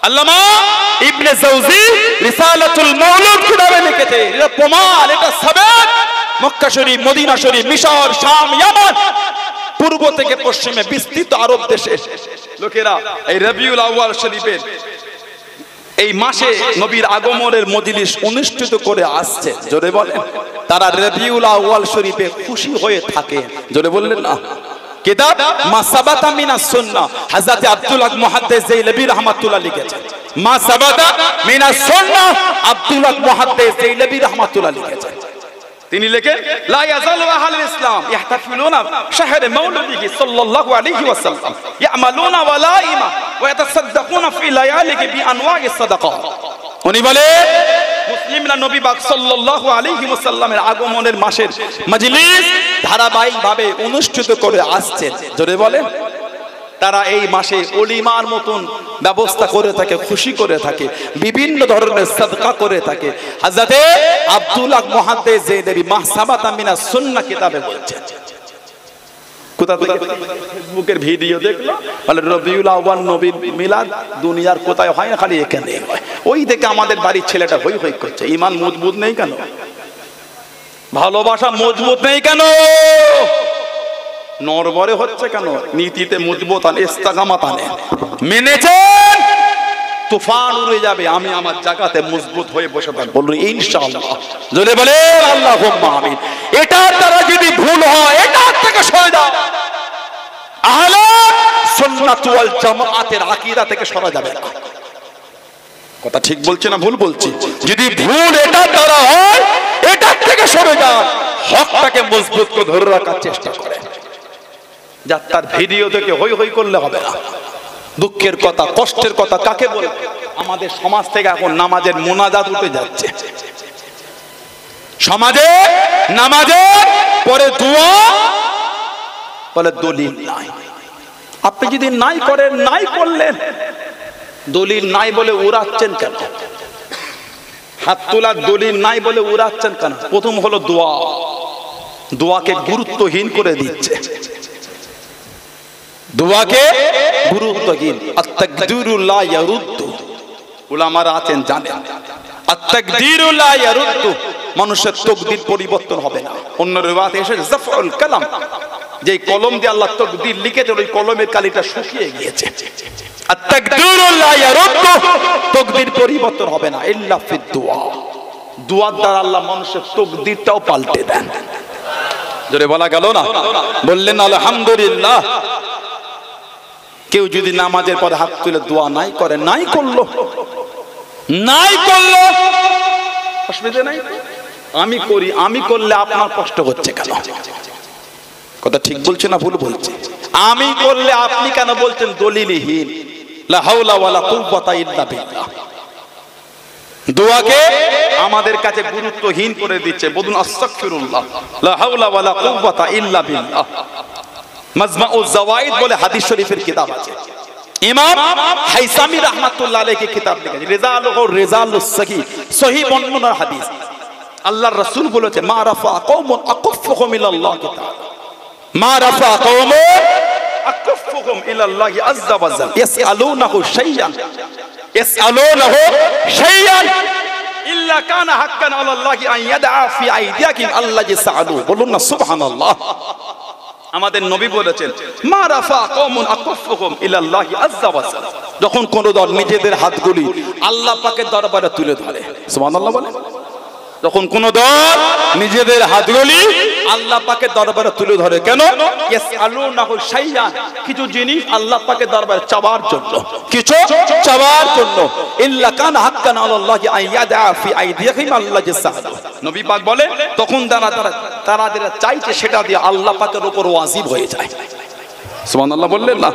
আল্লামা ইবনে জাওজি রিসালাতুল মাউলুদ কিতাবে লিখেছে, এটা প্রমাণ, এটা সাবাত। মক্কা শরীফ, মদিনা শরীফ, মিশর, শাম, ইয়ামান, পূর্ব থেকে পশ্চিমে বিস্তৃত আরব দেশে লোকেরা এই রবিউল আউয়াল শরীফের এই মাসে নবীর আগমনের মজলিস অনুষ্ঠিত করে আসছে। জোরে বলেন, তারা রবিউল আউয়াল শরীফে খুশি হয়ে থাকে। জোরে বললেন না? কিতাব মা সাবাতা মিনাস সুন্নাহ হযরত আব্দুল্লাহ মুহাদ্দিস জাইলাবি রাহমাতুল্লাহ লিখেছেন। মা সাবাতা মিনাস সুন্নাহ আব্দুল্লাহ মুহাদ্দিস জাইলাবি রাহমাতুল্লাহ লিখেছেন। তিনি লেখেন, লা ইয়াজালু আহলুল ইসলাম ইহতাফিলুনা শাহরে মাউলিদিহি সাল্লাল্লাহু আলাইহি ওয়াসাল্লাম ইয়ামালুনা ওয়ালাইমা ওয়া ইয়াতাসাদদাকুনা ফি লায়ালিহি বিআনওয়াইস সাদাকাত। উনি বলে মুসলিমরা নবী পাক সাল্লাল্লাহু আলাইহি ওয়াসাল্লামের আগমনের মাসের মজলিস ধারাবাহিকভাবে অনুষ্ঠিত করে আসছেন। জোরে বলেন, তারা এই মাসে ওলিমার মতন ব্যবস্থা করে থাকে, খুশি করে থাকে, বিভিন্ন ধরনের সাদকা করে থাকে। হযরতে আব্দুল্লাহ মুহাদ্দিস জাইলাবি মাহসাবাতা মিনাস সুন্নাহ কিতাবে বলছেন। কোথা থেকে? ফেসবুকের ভিডিও দেখলো, বলে রবিউল আউয়াল নবীর মিলাদ দুনিয়ার কোথায় হয় না, খালি এখানে হয়। ওই দেখে আমাদের বাড়ির ছেলেটা হই হই করছে। ঈমান মজবুত নেই কেন? ভালোবাসা মজবুত নেই কেন? নরবরে হচ্ছে কেন? নীতিতে মজবুত আনে, ইস্তেকামাত আনে। মেনেছেন, তুফান উড়ে যাবে, আমি আমার জায়গাতে মজবুত হয়ে বসে থাকব। বলুন ইনশাআল্লাহ। জোরে বলে আল্লাহুম্মা আমিন। এটার দ্বারা যদি ভুল হয়, এটার থেকে সরে যাও। আহলে সুন্নাত ওয়াল জামাআতের আকীদা থেকে সরা যাবে না। কথা ঠিক বলছি না ভুল বলছি? যদি ভুল এটার দ্বারা হয়, এটার থেকে সরে যান, হকটাকে মজবুত করে ধরে রাখার চেষ্টা করেন। যাত্রার ভিডিও থেকে হই হই করলে হবে না। দুঃখের কথা, কষ্টের কথা কাকে বলে? আমাদের সমাজ থেকে এখন নামাজের মোনাজাত উঠে যাচ্ছে। সমাজে নামাজের পরে দোয়া বলে দলিল নাই। আপনি যদি নাই করেন, নাই করলেন, দলিল নাই বলে উড়াচ্ছেন কেন? হাত তোলার দলিল নাই বলে উড়াচ্ছেন কেন? প্রথম হলো দোয়া, দোয়াকে গুরুত্বহীন করে দিচ্ছে। দোয়াকে গুরুত্বহীন। আত-তাকদীরু লা ইয়ারুদ্দু, উলামারা আছেন জানেন, আত-তাকদীরু লা ইয়ারুদ্দু, মানুষের তাকদীর পরিবর্তন হবে না। অন্য রিওয়ায়াতে এসেছে জাফউল কালাম, যে কলম দিয়ে আল্লাহ তাকদীর লিখেছেন ওই কলমের কালিটা শুকিয়ে গিয়েছে। আত-তাকদীরু লা ইয়ারুদ্দু, তাকদীর পরিবর্তন হবে না ইল্লা ফিদ দুআ। দুআর দ্বারা আল্লাহ মানুষের তাকদীরটাও পাল্টে দেন। জোরে বলা গেল না? বললেন আলহামদুলিল্লাহ। কেউ যদি নামাজের পরে হাত তুলে দোয়া নাই করে, নাই করলো, অসুবিধা নাই। আমি করি, আমি করলে আপনার কষ্ট হচ্ছে কেন? কথা ঠিক বলছে না ভুল বলছে? আমি করলে আপনি কেন বলছেন দলিলহীন? লা হাওলা ওয়ালা কুওয়াতা ইল্লা বিল্লাহ। দোয়াকে আমাদের কাছে গুরুত্বহীন করে দিচ্ছে। বলুন আস্তাগফিরুল্লাহ, লা হাওলা ওয়ালা কুওয়াতা ইল্লা বিল্লাহ। মাজমাউজ জাওয়াইদ বলে হাদিস শরীফের কিতাব আছে, ইমাম হাইসামি রাহমাতুল্লাহ আলাইহি কিতাব লিখেছেন, রিজালুহু রিজালুস সহিহ, সহিহ বর্ণনার হাদিস। আল্লাহর রাসূল বলেছে, মা রাফা কওমুন আকুফুহুম ইলাল্লাহি তাআলা, মা রাফা কওমুন আকুফুহুম ইলাল্লাহি আযজা ওয়া জাল ইয়াসআলুনাহু শাইয়ান, ইয়াসআলুনাহু শাইয়ান ইল্লা কানা হাক্কান আলাল্লাহি আন ইয়াদআ ফি আইদিয়াকিম আল্লাযী সাআলু। বলুন না সুবহানাল্লাহ। আমাদের নবী বলেছেন, মা রাফা কওমুন আকুফুহুম ইলাল্লাহি আযজা ওয়া জাল, যখন কোন দল নিজেদের হাতগুলি আল্লাহ পাকের দরবারে তুলে ধরে, সুবহানাল্লাহ বলে, যখন কোন দল নিজেদের হাতগুলি আল্লাহ পাকের দরবারে তুলে ধরে, কেন? ইয়াসআলুনাহু শাইয়ান, কিছু জিনিস আল্লাহ পাকের দরবারে চাওয়ার জন্য, কিছু চাওয়ার জন্য। ইল্লা কানা হাক্কান আলাল্লাহি আন ইয়াদআ ফি আইদিয়াহিম আল্লাযী সাআলু। নবী পাক বলে, তখন তারা যেটা চাইছে সেটা দিয়ে আল্লাহ পাকের উপর ওয়াজিব হয়ে যায়। সুবহানাল্লাহ বললেন না?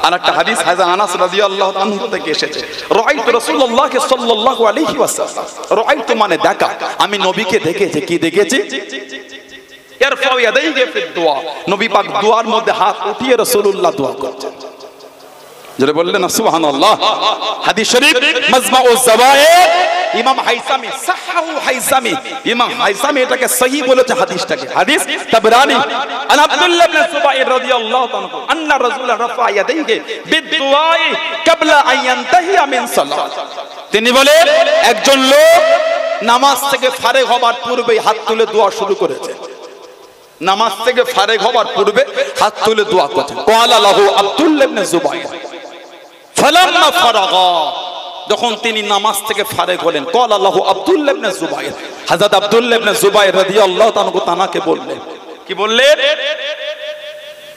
আরেকটা হাদিস হযরত আনাস রাদিয়াল্লাহু আনহু থেকে এসেছে, রাআইতু রাসূলুল্লাহ সাল্লাল্লাহু আলাইহি ওয়াসাল্লাম, রাআইতু মানে দেখা, আমি নবীকে দেখেছি। কি দেখেছি? ইয়ারফাউ ইয়াদাইহি ফি দুআ, নবী পাক দুআর মধ্যে হাত উঠিয়ে রাসূলুল্লাহ দোয়া করছেন। যারা বললেন না সুবহানাল্লাহ। হাদিস শরীফ মাজমাউজ জাওয়ায়েদ, ইমাম হাইসামি সাহাহু হাইসামি, ইমাম হাইসামি এটাকে সহিহ বলেছে হাদিসটাকে। হাদিস তাবরানি আন আব্দুল্লাহ ইবনে সুবাইর রাদিয়াল্লাহু তাআলা আন্না রাসূলুল্লাহ রাফা ইয়াদাইহি বিদুআই ক্বাবলা আন ইয়ানতাহিয়া মিন সালাত। তিনি বলেন, একজন লোক নামাজ থেকে ফারেগ হবার পূর্বে হাত তুলে দোয়া শুরু করেছে। নামাজ থেকে ফারেগ হবার পূর্বে হাত তুলে দোয়া করছেন। ক্বালা লাহু আব্দুল্লাহ ইবনে সুবাইর ফালাম্মা ফারাগা, যখন তিনি নামাজ থেকে ফারেগ হলেন, ক্বালা লাহু আব্দুল্লাহ ইবনে জুবাইর, হযরত আব্দুল্লাহ ইবনে জুবাইর রাদিয়াল্লাহু তাআলা তানাকে বললেন, কি বললেন?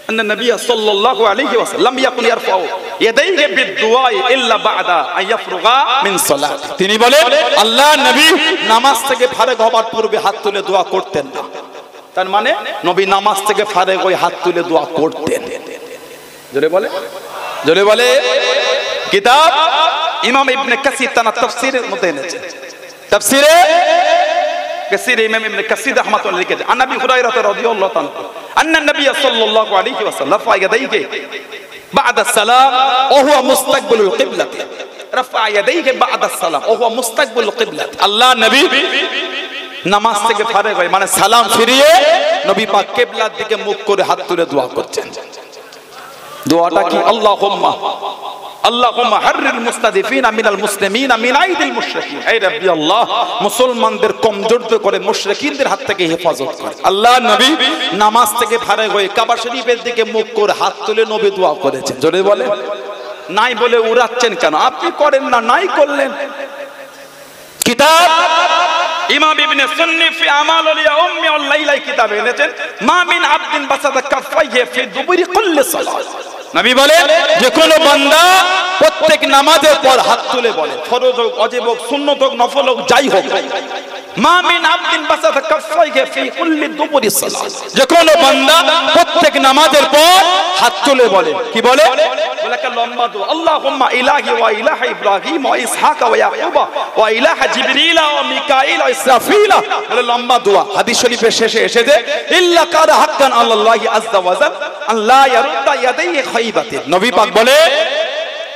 আন্না নবী সাল্লাল্লাহু আলাইহি ওয়াসাল্লাম ইয়াকুন ইয়ারফাউ ইয়াদাইহি বিদুআই ইল্লা বা'দা আইয়াফরুগা মিন সালাত। তিনি বলেন, আল্লাহর নবী নামাজ থেকে ফারেগ হবার পূর্বে হাত তুলে দোয়া করতেন না। তার মানে নবী নামাজ থেকে ফারেগ হয়ে হাত তুলে দোয়া করতেন। জোরে বলে, জোরে বলে। কিতাব ইমাম ইবনে কাসির তার তাফসীরের মধ্যে এনেছে, তাফসীরে কাসির ইমাম ইবনে কাসির রাহমাতুল্লাহ লিখেছে, আন নবী হুরায়রা রাদিয়াল্লাহু তাআলা আন্না নবী সাল্লাল্লাহু আলাইহি ওয়াসাল্লাম রাফা ইয়াদাইহি বা'দা সালাম ওয়া হুয়া মুস্তাকবিলুল কিবলা, রাফা ইয়াদাইহি বা'দা সালাম ওয়া হুয়া মুস্তাকবিলুল কিবলা। আল্লাহ নবী নামাজ থেকে ফারেগ হয় মানে সালাম ফিরিয়ে নবী পাক কিবলার দিকে মুখ করে হাত তুলে দোয়া করছেন। দোয়াটা কি? আল্লাহুম্মা আল্লাহুম্মা হাররিল মুস্তাদিফিনা মিনাল মুসলিমিনা মিন আইদিল মুশরিকিন, হে রাব্বি আল্লাহ, মুসলমানদের কমজোর করে মুশরিকিনদের হাত থেকে হেফাজত কর। আল্লাহ নবী নামাজ থেকে ফারেগ হয়ে কাবা শরীফের দিকে মুখ করে হাত তুলে নবী দোয়া করেছেন। জোরে বলে। নাই বলে উড়াচ্ছেন কেন? আপনি করেন না, নাই করলেন। কিতাব ইমাম ইবনে সুন্নি ফি আমালুল ইয়াউমি ওয়াল লাইলা কিতাবে এনেছেন, মা মিন আবদিন বাসাদা কাফাইহি ফি দুবুরি কুল্লি সালাত। নবী বলেন, যে কোন বান্দা প্রত্যেক নামাজের পর হাত তুলে বলে, ফরজ হোক, ওয়াজিব হোক, সুন্নাত হোক, নফল হোক, যাই হোক, মা মিন আবদিন বাসাদা কাফাইহি ফি কুল্লি দুবুরি সালাত, যে কোন বান্দা প্রত্যেক নামাজের পর হাত তুলে বলে, কি বলে? বলেকে লম্বা দোয়া, আল্লাহুম্মা ইলাহি ওয়া ইলাহা ইব্রাহিম ওয়া ইসহাক ওয়া ইয়াকুব ওয়া ইলাহা জিবরিল ওয়া মিকাইল ওয়া ইসরাফিল, বলে লম্বা দোয়া। হাদিস শরীফের শেষে এসেছে, ইল্লা কারা হাক্কান আল্লাহি আযজা ওয়া জাল আল্লাহ ইয়ারুদ্দা ইয়াদাইহি খাইবাতিন। নবী পাক বলে,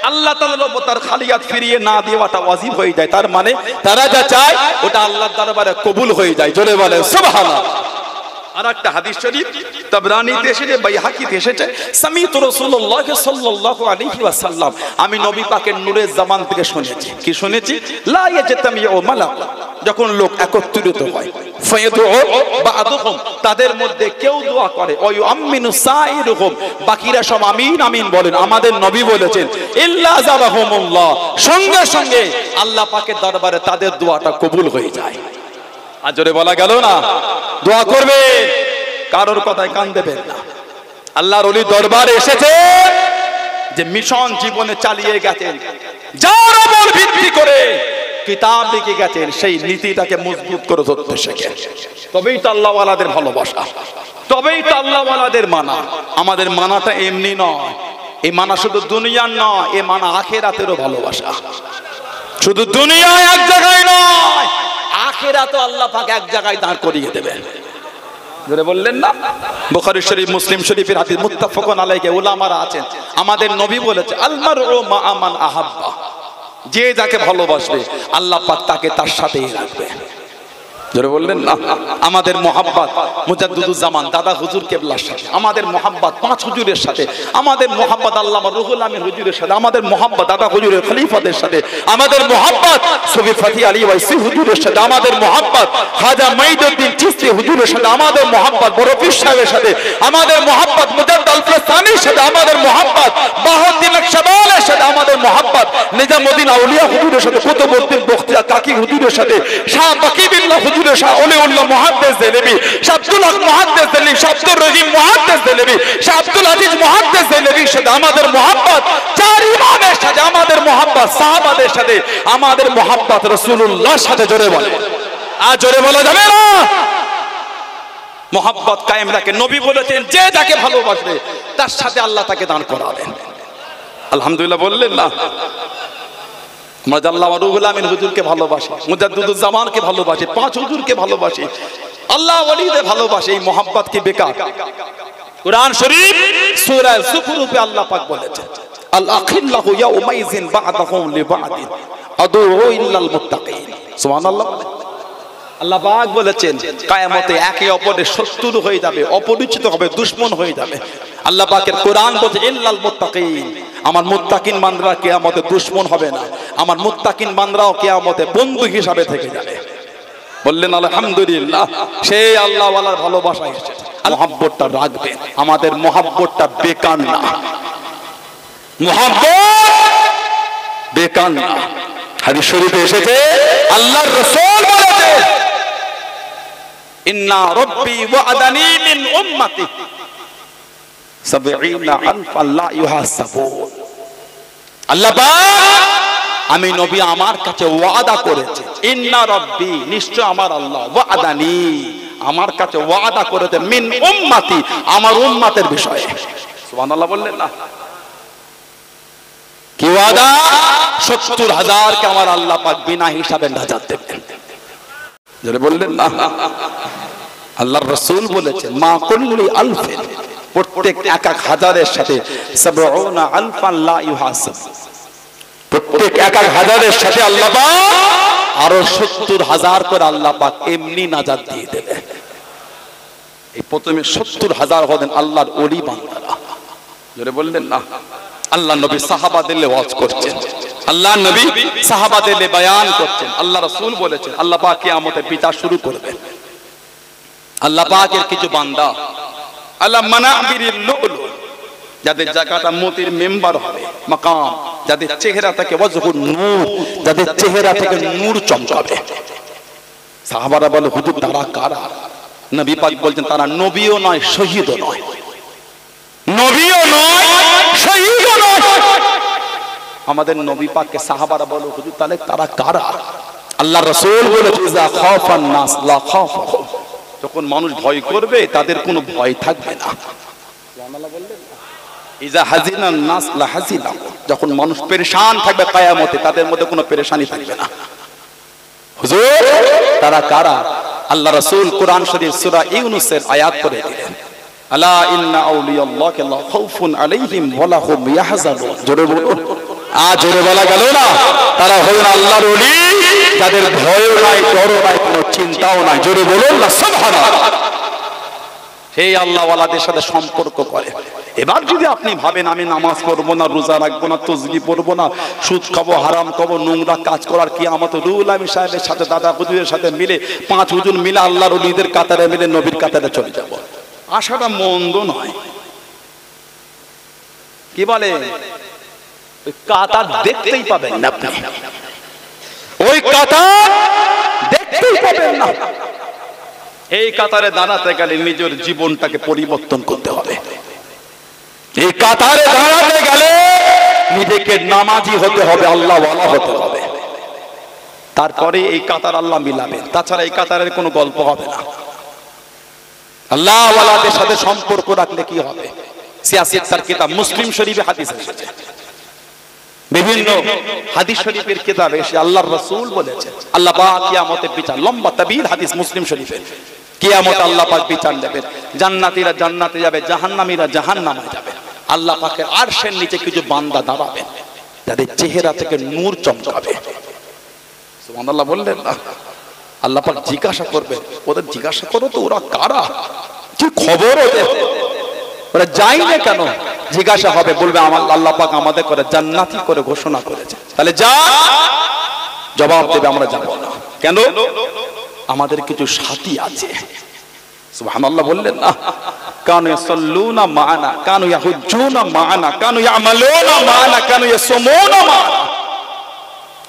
আল্লাহ তাআলার উপর তার খালিয়াত ফিরিয়ে না দেওয়াটা ওয়াজিব হয়ে যায়। তার মানে তারা যা চায় ওটা আল্লাহর দরবারে কবুল হয়ে যায়। জোরে বলে সুবহানাল্লাহ। আরেকটা হাদিস শরীফ তাবরানীতে এসেছে, বাইহাকিতে এসেছে, সামিতু রাসূলুল্লাহ সাল্লাল্লাহু আলাইহি ওয়াসাল্লাম, আমি নবী পাকের নূরের জবান থেকে শুনেছি। কি শুনেছি? লা ইয়াজতামিউ মালাক, যখন লোক একত্রিত হয়, ফায়াদু বা'দুহুম, তাদের মধ্যে কেউ দোয়া করে, ওয়া ইউআমিনু সাইরুহুম, বাকিরা সব আমিন আমিন বলেন। আমাদের নবী বলেছেন, ইল্লা জাবাহুমুল্লাহ, সঙ্গে সঙ্গে আল্লাহ পাকের দরবারে তাদের দোয়াটা কবুল হয়ে যায়। আর জোরে বলা গেল না? দোয়া করবে, কারোর কথায় কান দেবেন না। আল্লাহর ওলি দরবারে এসেছে, যে মিশন জীবনে চালিয়ে গেছেন, যার উপর ভিত্তি করে কিতাব লিখে গেছেন, সেই নীতিটাকে মজবুত করে ধরতে শেখে। তবেই তো আল্লাহওয়ালাদের ভালোবাসা, তবেই তো আল্লাহওয়ালাদের মানা। আমাদের মানাটা এমনি নয়, এই মানা শুধু দুনিয়ার নয়, এ মানা আখিরাতেরও ভালোবাসা। শুধু দুনিয়ায় এক জায়গায় নয়, আখিরাতেও আল্লাহ পাক এক জায়গায় দাঁড় করিয়ে দেবেন। জোরে বললেন না? বুখারী শরীফ, মুসলিম শরীফের হাদিস মুত্তাফাকুন আলাইহি, উলামারা আছেন, আমাদের নবী বলেছে আল মারউ মা মান আহাব্বা, যে যাকে ভালোবাসবে আল্লাহ পাক তাকে তার সাথেই রাখবে। জোরে বললেন না? আমাদের মোহাব্বত মুজাদ্দিদুজ্জামান দাদা হুজুর কেবলার সাথে, আমাদের মোহাব্বত পাঁচ হুজুরের সাথে, আমাদের মোহাব্বত আল্লামা রুহুল আমিন হুজুরের সাথে, আমাদের মোহাব্বত দাদা হুজুরের খলিফাদের সাথে, আমাদের মোহাব্বত সুফি ফতি আলী ওয়াইসি হুজুরের সাথে, আমাদের মোহাব্বত খাজা মাইদুদ্দিন চিশতি হুজুরের সাথে, আমাদের মোহাব্বত বড় পীর সাহেবের সাথে, আমাদের মোহাব্বত মুজাদ্দিদ আল ফিসানির সাথে, আমাদের মোহাব্বত বাহাউদ্দিন আকশাবনের সাথে, আমাদের মোহাব্বত নিজামুদ্দিন আউলিয়া হুজুরের সাথে, কুতুবউদ্দিন বখতিয়ার কাকি হুজুরের সাথে, শাহ বাকিবিল্লাহ হুজুরের সাথে, ওলিউল্লাহ মুহাদ্দিস দেলবি, শাহ আব্দুল হক মুহাদ্দিস দেলবি, শাহ আব্দুর রহিম মুহাদ্দিস দেলবি, শাহ আব্দুল আজিজ মুহাদ্দিস দেলবির সাথে আমাদের মোহাব্বত, চার ইমামের সাথে আমাদের মোহাব্বত, সাহাবাদের সাথে আমাদের মোহাব্বত, রাসূলুল্লাহর সাথে। জোরে বলে, আর জোরে বলা যাবে না? মোহাব্বত কায়েম রাখে। নবী বলেছেন যে যাকে ভালোবাসবে তার সাথে আল্লাহ তাকে দান করাবেন। আলহামদুলিল্লাহ বললেন না? আমরা আল্লামা রুহুল আমিন হুজুরকে ভালোবাসি, মুজাদ্দিদুজ্জামানকে ভালোবাসি, পাঁচ হুজুরকে ভালোবাসি, আল্লাহ ওয়ালিদের ভালোবাসি। এই মোহাব্বত কি বেকার? কুরআন শরীফ সূরা যুখরুফে আল্লাহ পাক বলেছেন আল আখিল্লাহু ইয়াউমাইযিন বা'দাহুম লিবা'দিন আদু ইল্লাল মুত্তাকিন। সুবহানাল্লাহ। আল্লাহ পাক বলেছেন কিয়ামতে একে অপরের শত্রু হয়ে যাবে, অপরিচিত হবে, দুশমন হয়ে যাবে। আল্লাহ পাকের কোরআন বলছে ইল্লাল মুত্তাকিন, আমার মুত্তাকিন বান্দারা কিয়ামতে দুশমন হবে না, আমার মুত্তাকিন বান্দারাও কিয়ামতে বন্ধু হিসাবে থেকে যাবে। বললেন আলহামদুলিল্লাহ। সেই আল্লাহ ওয়ালার ভালোবাসা এসেছে, মোহাব্বতটা রাখবেন। আমাদের মোহাব্বতটা বেকার না, মোহাব্বত বেকার না। হাদিস শরীফে এসেছে আল্লাহর রাসূল বলেছে ইন্না রাব্বি ওয়া'দানি মিন উম্মতি ৭০,০০০ লা ইউহাসাবুন। আল্লাহ পাক, আমি নবী আমার কাছে ওয়াদা করেছে, ইন্না রাব্বি, নিশ্চয় আমার আল্লাহ, ওয়া'দানি, আমার কাছে ওয়াদা করেছে, মিন উম্মতি, আমার উম্মতের বিষয়ে। সুবহানাল্লাহ বললেন না? কি ওয়াদা? ৭০,০০০ কে আমার আল্লাহ পাক বিনা হিসাবে নাজাত দেবেন। যারা বললেন না? আল্লাহর রাসূল বলেছেন মা কুল্লি আলফিন, প্রত্যেক ১,০০০ সাথে ৭০,০০০ লা ইউহাসাব, প্রত্যেক ১,০০০ সাথে আল্লাহ পাক আরো ৭০,০০০ করে আল্লাহ পাক এমনি নাজাত দিয়ে দেবে। এই প্রথমে ৭০,০০০ হলেন আল্লাহর ওলি বান্দারা। যারা বললেন না? আল্লাহ নবী সাহাবাদের ওয়াজ করছেন, আল্লাহ নবী সাহাবাদের বয়ান করছেন। আল্লাহ রাসূল বলেছেন আল্লাহ পাক কিয়ামতে বিচার শুরু করবেন। আল্লাহ পাকের কিছু বান্দা আল্লাহ মানাবিরিল লুলু, যাদের জায়গাটা মতির মেম্বার হবে, মাকাম, যাদের চেহারা থেকে ওয়াজহুন নূর, যাদের চেহারা থেকে নূর চমকাবে। সাহাবারা বলে হুজুর তারা কারা? নবী পাক বলছেন তারা নবীও নয়, শহীদও নয়, নবীও নয়, শহীদও নয়। আমাদের নবী পাককে সাহাবারা বলে হুজুর তাহলে তারা কারা? আল্লাহর রাসূল বলেছেন ইযা খাফান নাস লা খাফাহুম, যখন মানুষ ভয় করবে তাদের কোনো ভয় থাকবে না। সুবহানাল্লাহ বললেন? ইযা হাজিনান নাস লা হাজিনা, যখন মানুষ পেরেশান থাকবে কিয়ামতে তাদের মধ্যে কোনো পেরেশানি থাকবে না। হুজুর তারা কারা? আল্লাহ রাসূল কোরআন শরীফ সূরা ইউনূসের আয়াত পড়ে দিলেন আলা ইন্না আউলিয়াল্লাহি লা খাউফুন আলাইহিম ওয়া লা হুম ইয়াহজানুন। জোরে বলুন, জোরে বলা গেল না? তারা হলেন আল্লাহর ওলি, যাদের ভয়ও নাই, ডরও নাই, কোনো চিন্তাও নাই। জোরে বলুন না সুবহানাল্লাহ। সেই আল্লাহ ওয়ালাদের সাথে সম্পর্ক করে। এবার যদি আপনি ভাবেন আমি নামাজ পড়বো না, রোজা রাখবো না, তাসবিহ পড়বো না, সুদ খাবো, হারাম খাবো, নোংরা কাজ করার কিয়ামত রুহুল আমিন সাহেবের সাথে, দাদা হুজুরের সাথে মিলে, পাঁচ হুজুর মিলে আল্লাহর ওলিদের কাতারে মিলে নবীর কাতারে চলে যাব, আশাটা মন্দ নয়। কি বলে? ওই কাতার দেখতেই পাবেন না আপনি, ওই কাতার দেখতেই পাবেন না। এই কাতারে দাঁড়াতে গেলে নিজের জীবনটাকে পরিবর্তন করতে হবে। এই কাতারে দাঁড়াতে গেলে নিজেকে নামাজি হতে হবে, আল্লাহওয়ালা হতে হবে, তারপরে এই কাতার আল্লাহ মিলাবেন। তাছাড়া এই কাতারের কোনো গল্প হবে না। আল্লাহওয়ালাদের সাথে সম্পর্ক রাখলে কি হবে? সিয়াসিয়ত তার কিতাব মুসলিম শরীফে হাদিস এসেছে, বিভিন্ন হাদিস শরীফের কিতাবে এসে আল্লাহর রাসূল বলেছেন আল্লাহ পাক কিয়ামতের বিচার, লম্বা তাবিল হাদিস মুসলিম শরীফে, কিয়ামতে আল্লাহ পাক বিচার নেবেন। জান্নাতীরা জান্নাতে যাবে, জাহান্নামীরা জাহান্নামে যাবে। আল্লাহ পাকের আরশের নিচে কিছু বান্দা দাঁড়াবেন, তাদের চেহারা থেকে নূর চমকাবে। সুবহানাল্লাহ বললেন না? আল্লাহ পাক জিজ্ঞাসা করবেন, ওদের জিজ্ঞাসা করো তো ওরা কারা, কি খবর ওদের, ওরা যায় না কেন? জিজ্ঞাসা হবে, বলবে আমার আল্লাহ পাক আমাদের করে জান্নাতি করে ঘোষণা করেছে, তাহলে যা। জবাব দেবে আমরা যাব না। কেন? আমাদের কিছু সাথী আছে। সুবহানাল্লাহ বললেন না? কানু ইয়াসাল্লুনা মা'ানা, কানু ইয়াহুজ্জুনা মা'ানা, কানু ইয়ামালুনা মা'ানা, কানু ইয়াসুমুনা মা'ানা।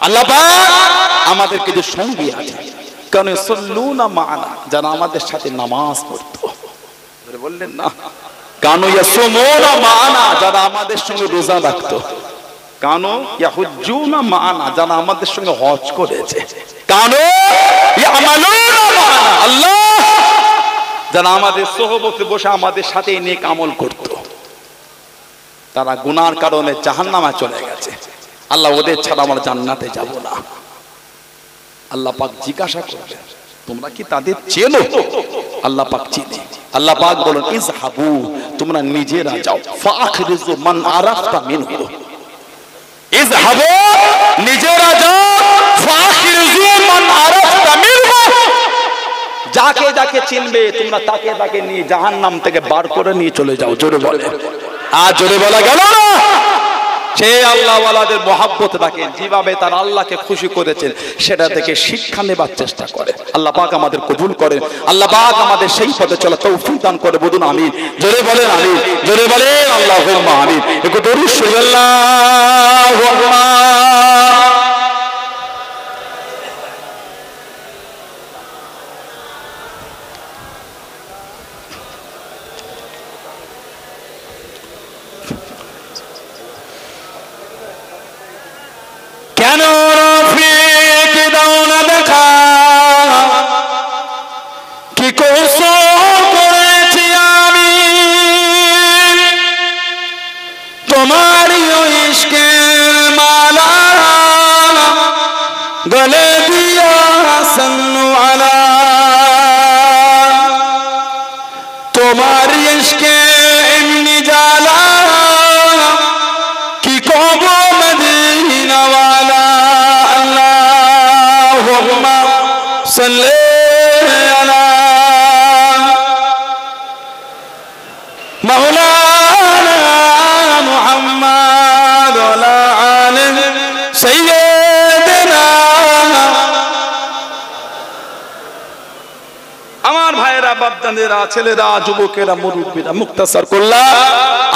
আল্লাহ পাক আমাদের কিছু সঙ্গী আছে, কানু ইয়াসাল্লুনা মা'ানা, যারা আমাদের সাথে নামাজ পড়তো। বললেন না? কানু ইয়াসুমুনা মা'ানা, যারা আমাদের সঙ্গে রোজা রাখতো। কানু ইয়াহুজ্জুনা মা'ানা, যারা আমাদের সঙ্গে হজ করেছে। কানু ইয়ামালুনা মা'ানা, আল্লাহ যারা আমাদের সোহবতে বসে আমাদের সাথে নেক আমল করত, তারা গুনার কারণে জাহান্নামে চলে গেছে। আল্লাহ ওদের ছাড়া আমরা জান্নাতে যাব না। আল্লাহ পাক জিজ্ঞাসা করবেন, তোমরা কি তাদের চেনো? আল্লাহ পাক চিনে। আল্লাহ পাক বলেন, ইযহাবু, তোমরা নিজেরা যাও, ফাখরিজু মান আরাফতা মিনহু। ইযহাবু, নিজেরা যাও, ফাখরিজু মান আরাফতা মিনহু। যাকে যাকে চিনবে তোমরা তাকে তাকে নিয়ে জাহান্নাম থেকে বার করে নিয়ে চলে যাও। জোরে বলে, আর জোরে বলা গেল না? সে আল্লাহওয়ালাদের মহাব্বত রাখেন, যেভাবে তারা আল্লাহকে খুশি করেছেন সেটা থেকে শিক্ষা নেবার চেষ্টা করে। আল্লাহ পাক আমাদের কবুল করেন, আল্লাহ পাক আমাদের সেই পথে চলা তৌফিক দান করে। বলুন আমিন। জোরে বলেন আমিন, জোরে বলেন আল্লাহুম্মা আমিন। একটু দরুদ শরীফ আল্লাহুম্মা। কেন রফিক দাও না দেখা, কি কৌশল করেছি আমি তোমারই ইশকে মালা গলে দিয়া সাল্লু আলা। তোমার ইশকে এমনি জালা, কি কব মদিনা ওয়ালা। আল্লাহুম্মা সাল্লি আলা মাওলানা মুহাম্মদ ওয়া আলা আলি সাইয়্যিদিনা। আমার ভাইয়েরা, বাপদাদেরা, ছেলেরা, যুবকেরা, মুরব্বীরা, মুক্তাসার করলাম।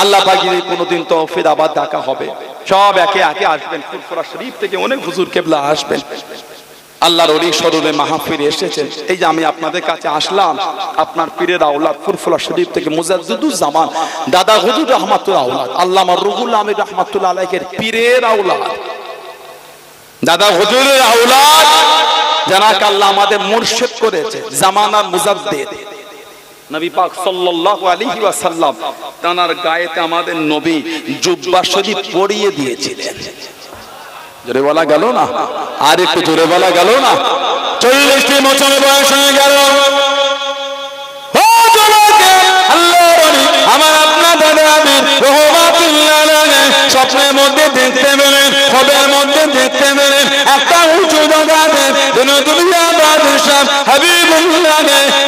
আল্লাহ পাকের কোনদিন তৌফিক আবার দেখা হবে, সব একে একে আসবেন। ফুরফুরা শরীফ থেকে অনেক হুজুর কেবলা আসবেন। আল্লাহর ওলি সরলে মাহফিলে এসেছেন। এই যে আমি আপনাদের কাছে আসলাম, আপনার পীরের আওলাদ ফুরফুরা শরীফ থেকে মুজাদ্দিদুজ জামান দাদা হুজুর রহমাতুল্লাহ আওলাদ আল্লামা রুহুল আমিন রহমাতুল্লাহ আলাইহির পীরের আওলাদ, দাদা হুজুরের আওলাদ, যাকে আল্লাহ আমাদের মুর্শিদ করেছে, জামানার মুজাদ্দিদ। নবী পাক সাল্লাল্লাহু আলাইহি ওয়াসাল্লাম তানার গায়েতে আমাদের নবী জুব্বা শরীফ পরিয়ে দিয়েছিলেন। জোরে বলা গেল না? আর একটু জোরে বলা গেল না? 40টি বছর বয়স হয়ে গেল। ও যুবকে, আল্লাহর ওলি আমার আপনার দাদা আমির রহমাতুল্লাহ আলাইহি স্বপ্নের মধ্যে দেখতে পেলেন, খবরের মধ্যে দেখতে পেলেন একটা উঁচু জায়গাতে দুনিয়া বাদশাহ হাবিবুল্লাহ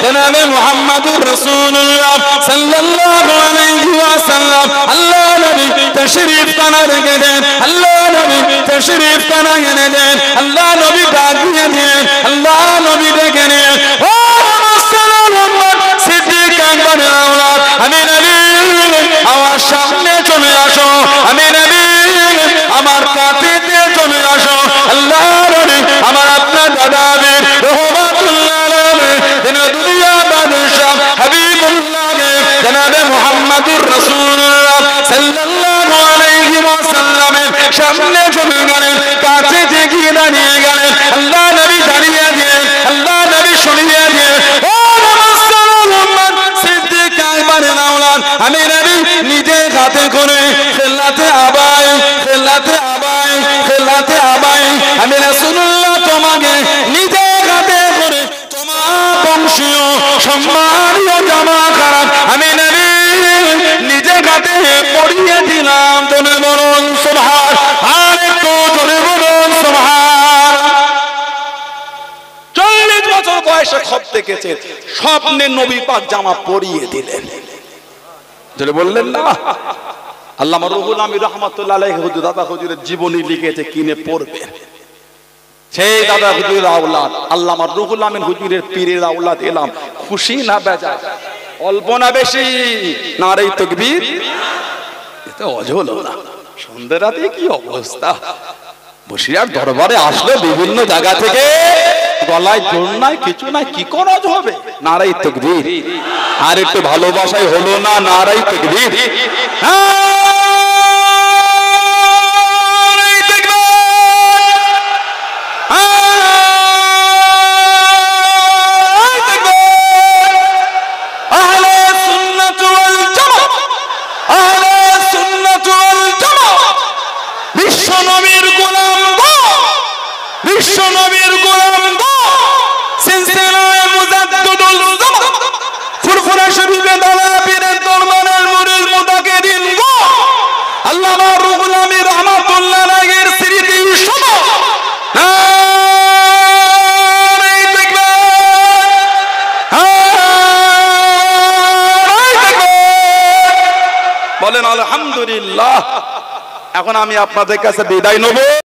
জনাবে মুহাম্মদুর রাসূলুল্লাহ সাল্লাল্লাহু আলাইহি ওয়াসাল্লাম আল্লাহ নবী তশরীফ তানা রেখে দেন, আল্লাহ নবী তশরীফ তানা এনে দেন, আল্লাহ নবী ডাক দিয়ে দেন, আল্লাহ নবী ডেকে নেন। ও মুসলমান সিদ্দিক আকবরের আওলাদ, আমি নবী আমার সামনে চলে আসো, আমি নবী আমার কাছে চলে আসো। আল্লাহ নবী আমার আপনার দাদা আমির রহমাতুল্লাহ আলাইহি দুনিয়া বাদশাহ হাবিবুল্লাহ জনাবে মুহাম্মদুর রাসূলুল্লাহ সাল্লাল্লাহু আলাইহি ওয়াসাল্লামের খেলাতে আবাই আমি রাসূলুল্লাহ তোমাকে নিজে হাতে করে তোমার বংশীয় সম্মানীয় জামা খারাপ আমি নবী নিজে হাতে পরিয়ে দিলাম। জোরে বলুন সুবহান, আর একটু জোরে বলুন সুবহান। 40 বছর বয়সে খব দেখেছে, স্বপ্নে নবী পাক জামা পরিয়ে দিলেন। জোরে বললেন না। আল্লামা রুহুল আমিন রাহমাতুল্লাহ আলাইহি হুজুর, দাদা হুজুরের জীবনী লিখেছে, কিনে পড়বেন। সেই দাদা হুজুরের আওলাদ আল্লামা রুহুল আমিন হুজুরের পীরের আওলাদ এলাম, খুশি না বেজার? অল্প না বেশি? নারে তাকবীর। এটা অঝল না। সন্ধ্যা রাতে কি অবস্থা! বসিরার দরবারে আসলে বিভিন্ন জায়গা থেকে গলায় জোর নাই, কিছু নাই, কি করাজ হবে? নারে তাকবীর। আর একটু ভালোবাসাই হলো না? নারে তাকবীর। বিশ্বনবীর গোলাম গো, সিলসিলায়ে মুজাদ্দিদুল জামান, ফুরফুরা শরীফে দালা পীরের দরবারের মুরিদ মুতাকিদিন গো, আল্লামা রুহুল আমিন রাহমাতুল্লাহ আলাইহির স্মৃতি শোনো। নারে তাকবীর, নারে তাকবীর। বলেন আলহামদুলিল্লাহ। এখন আমি আপনাদের কাছে বিদায় নেব।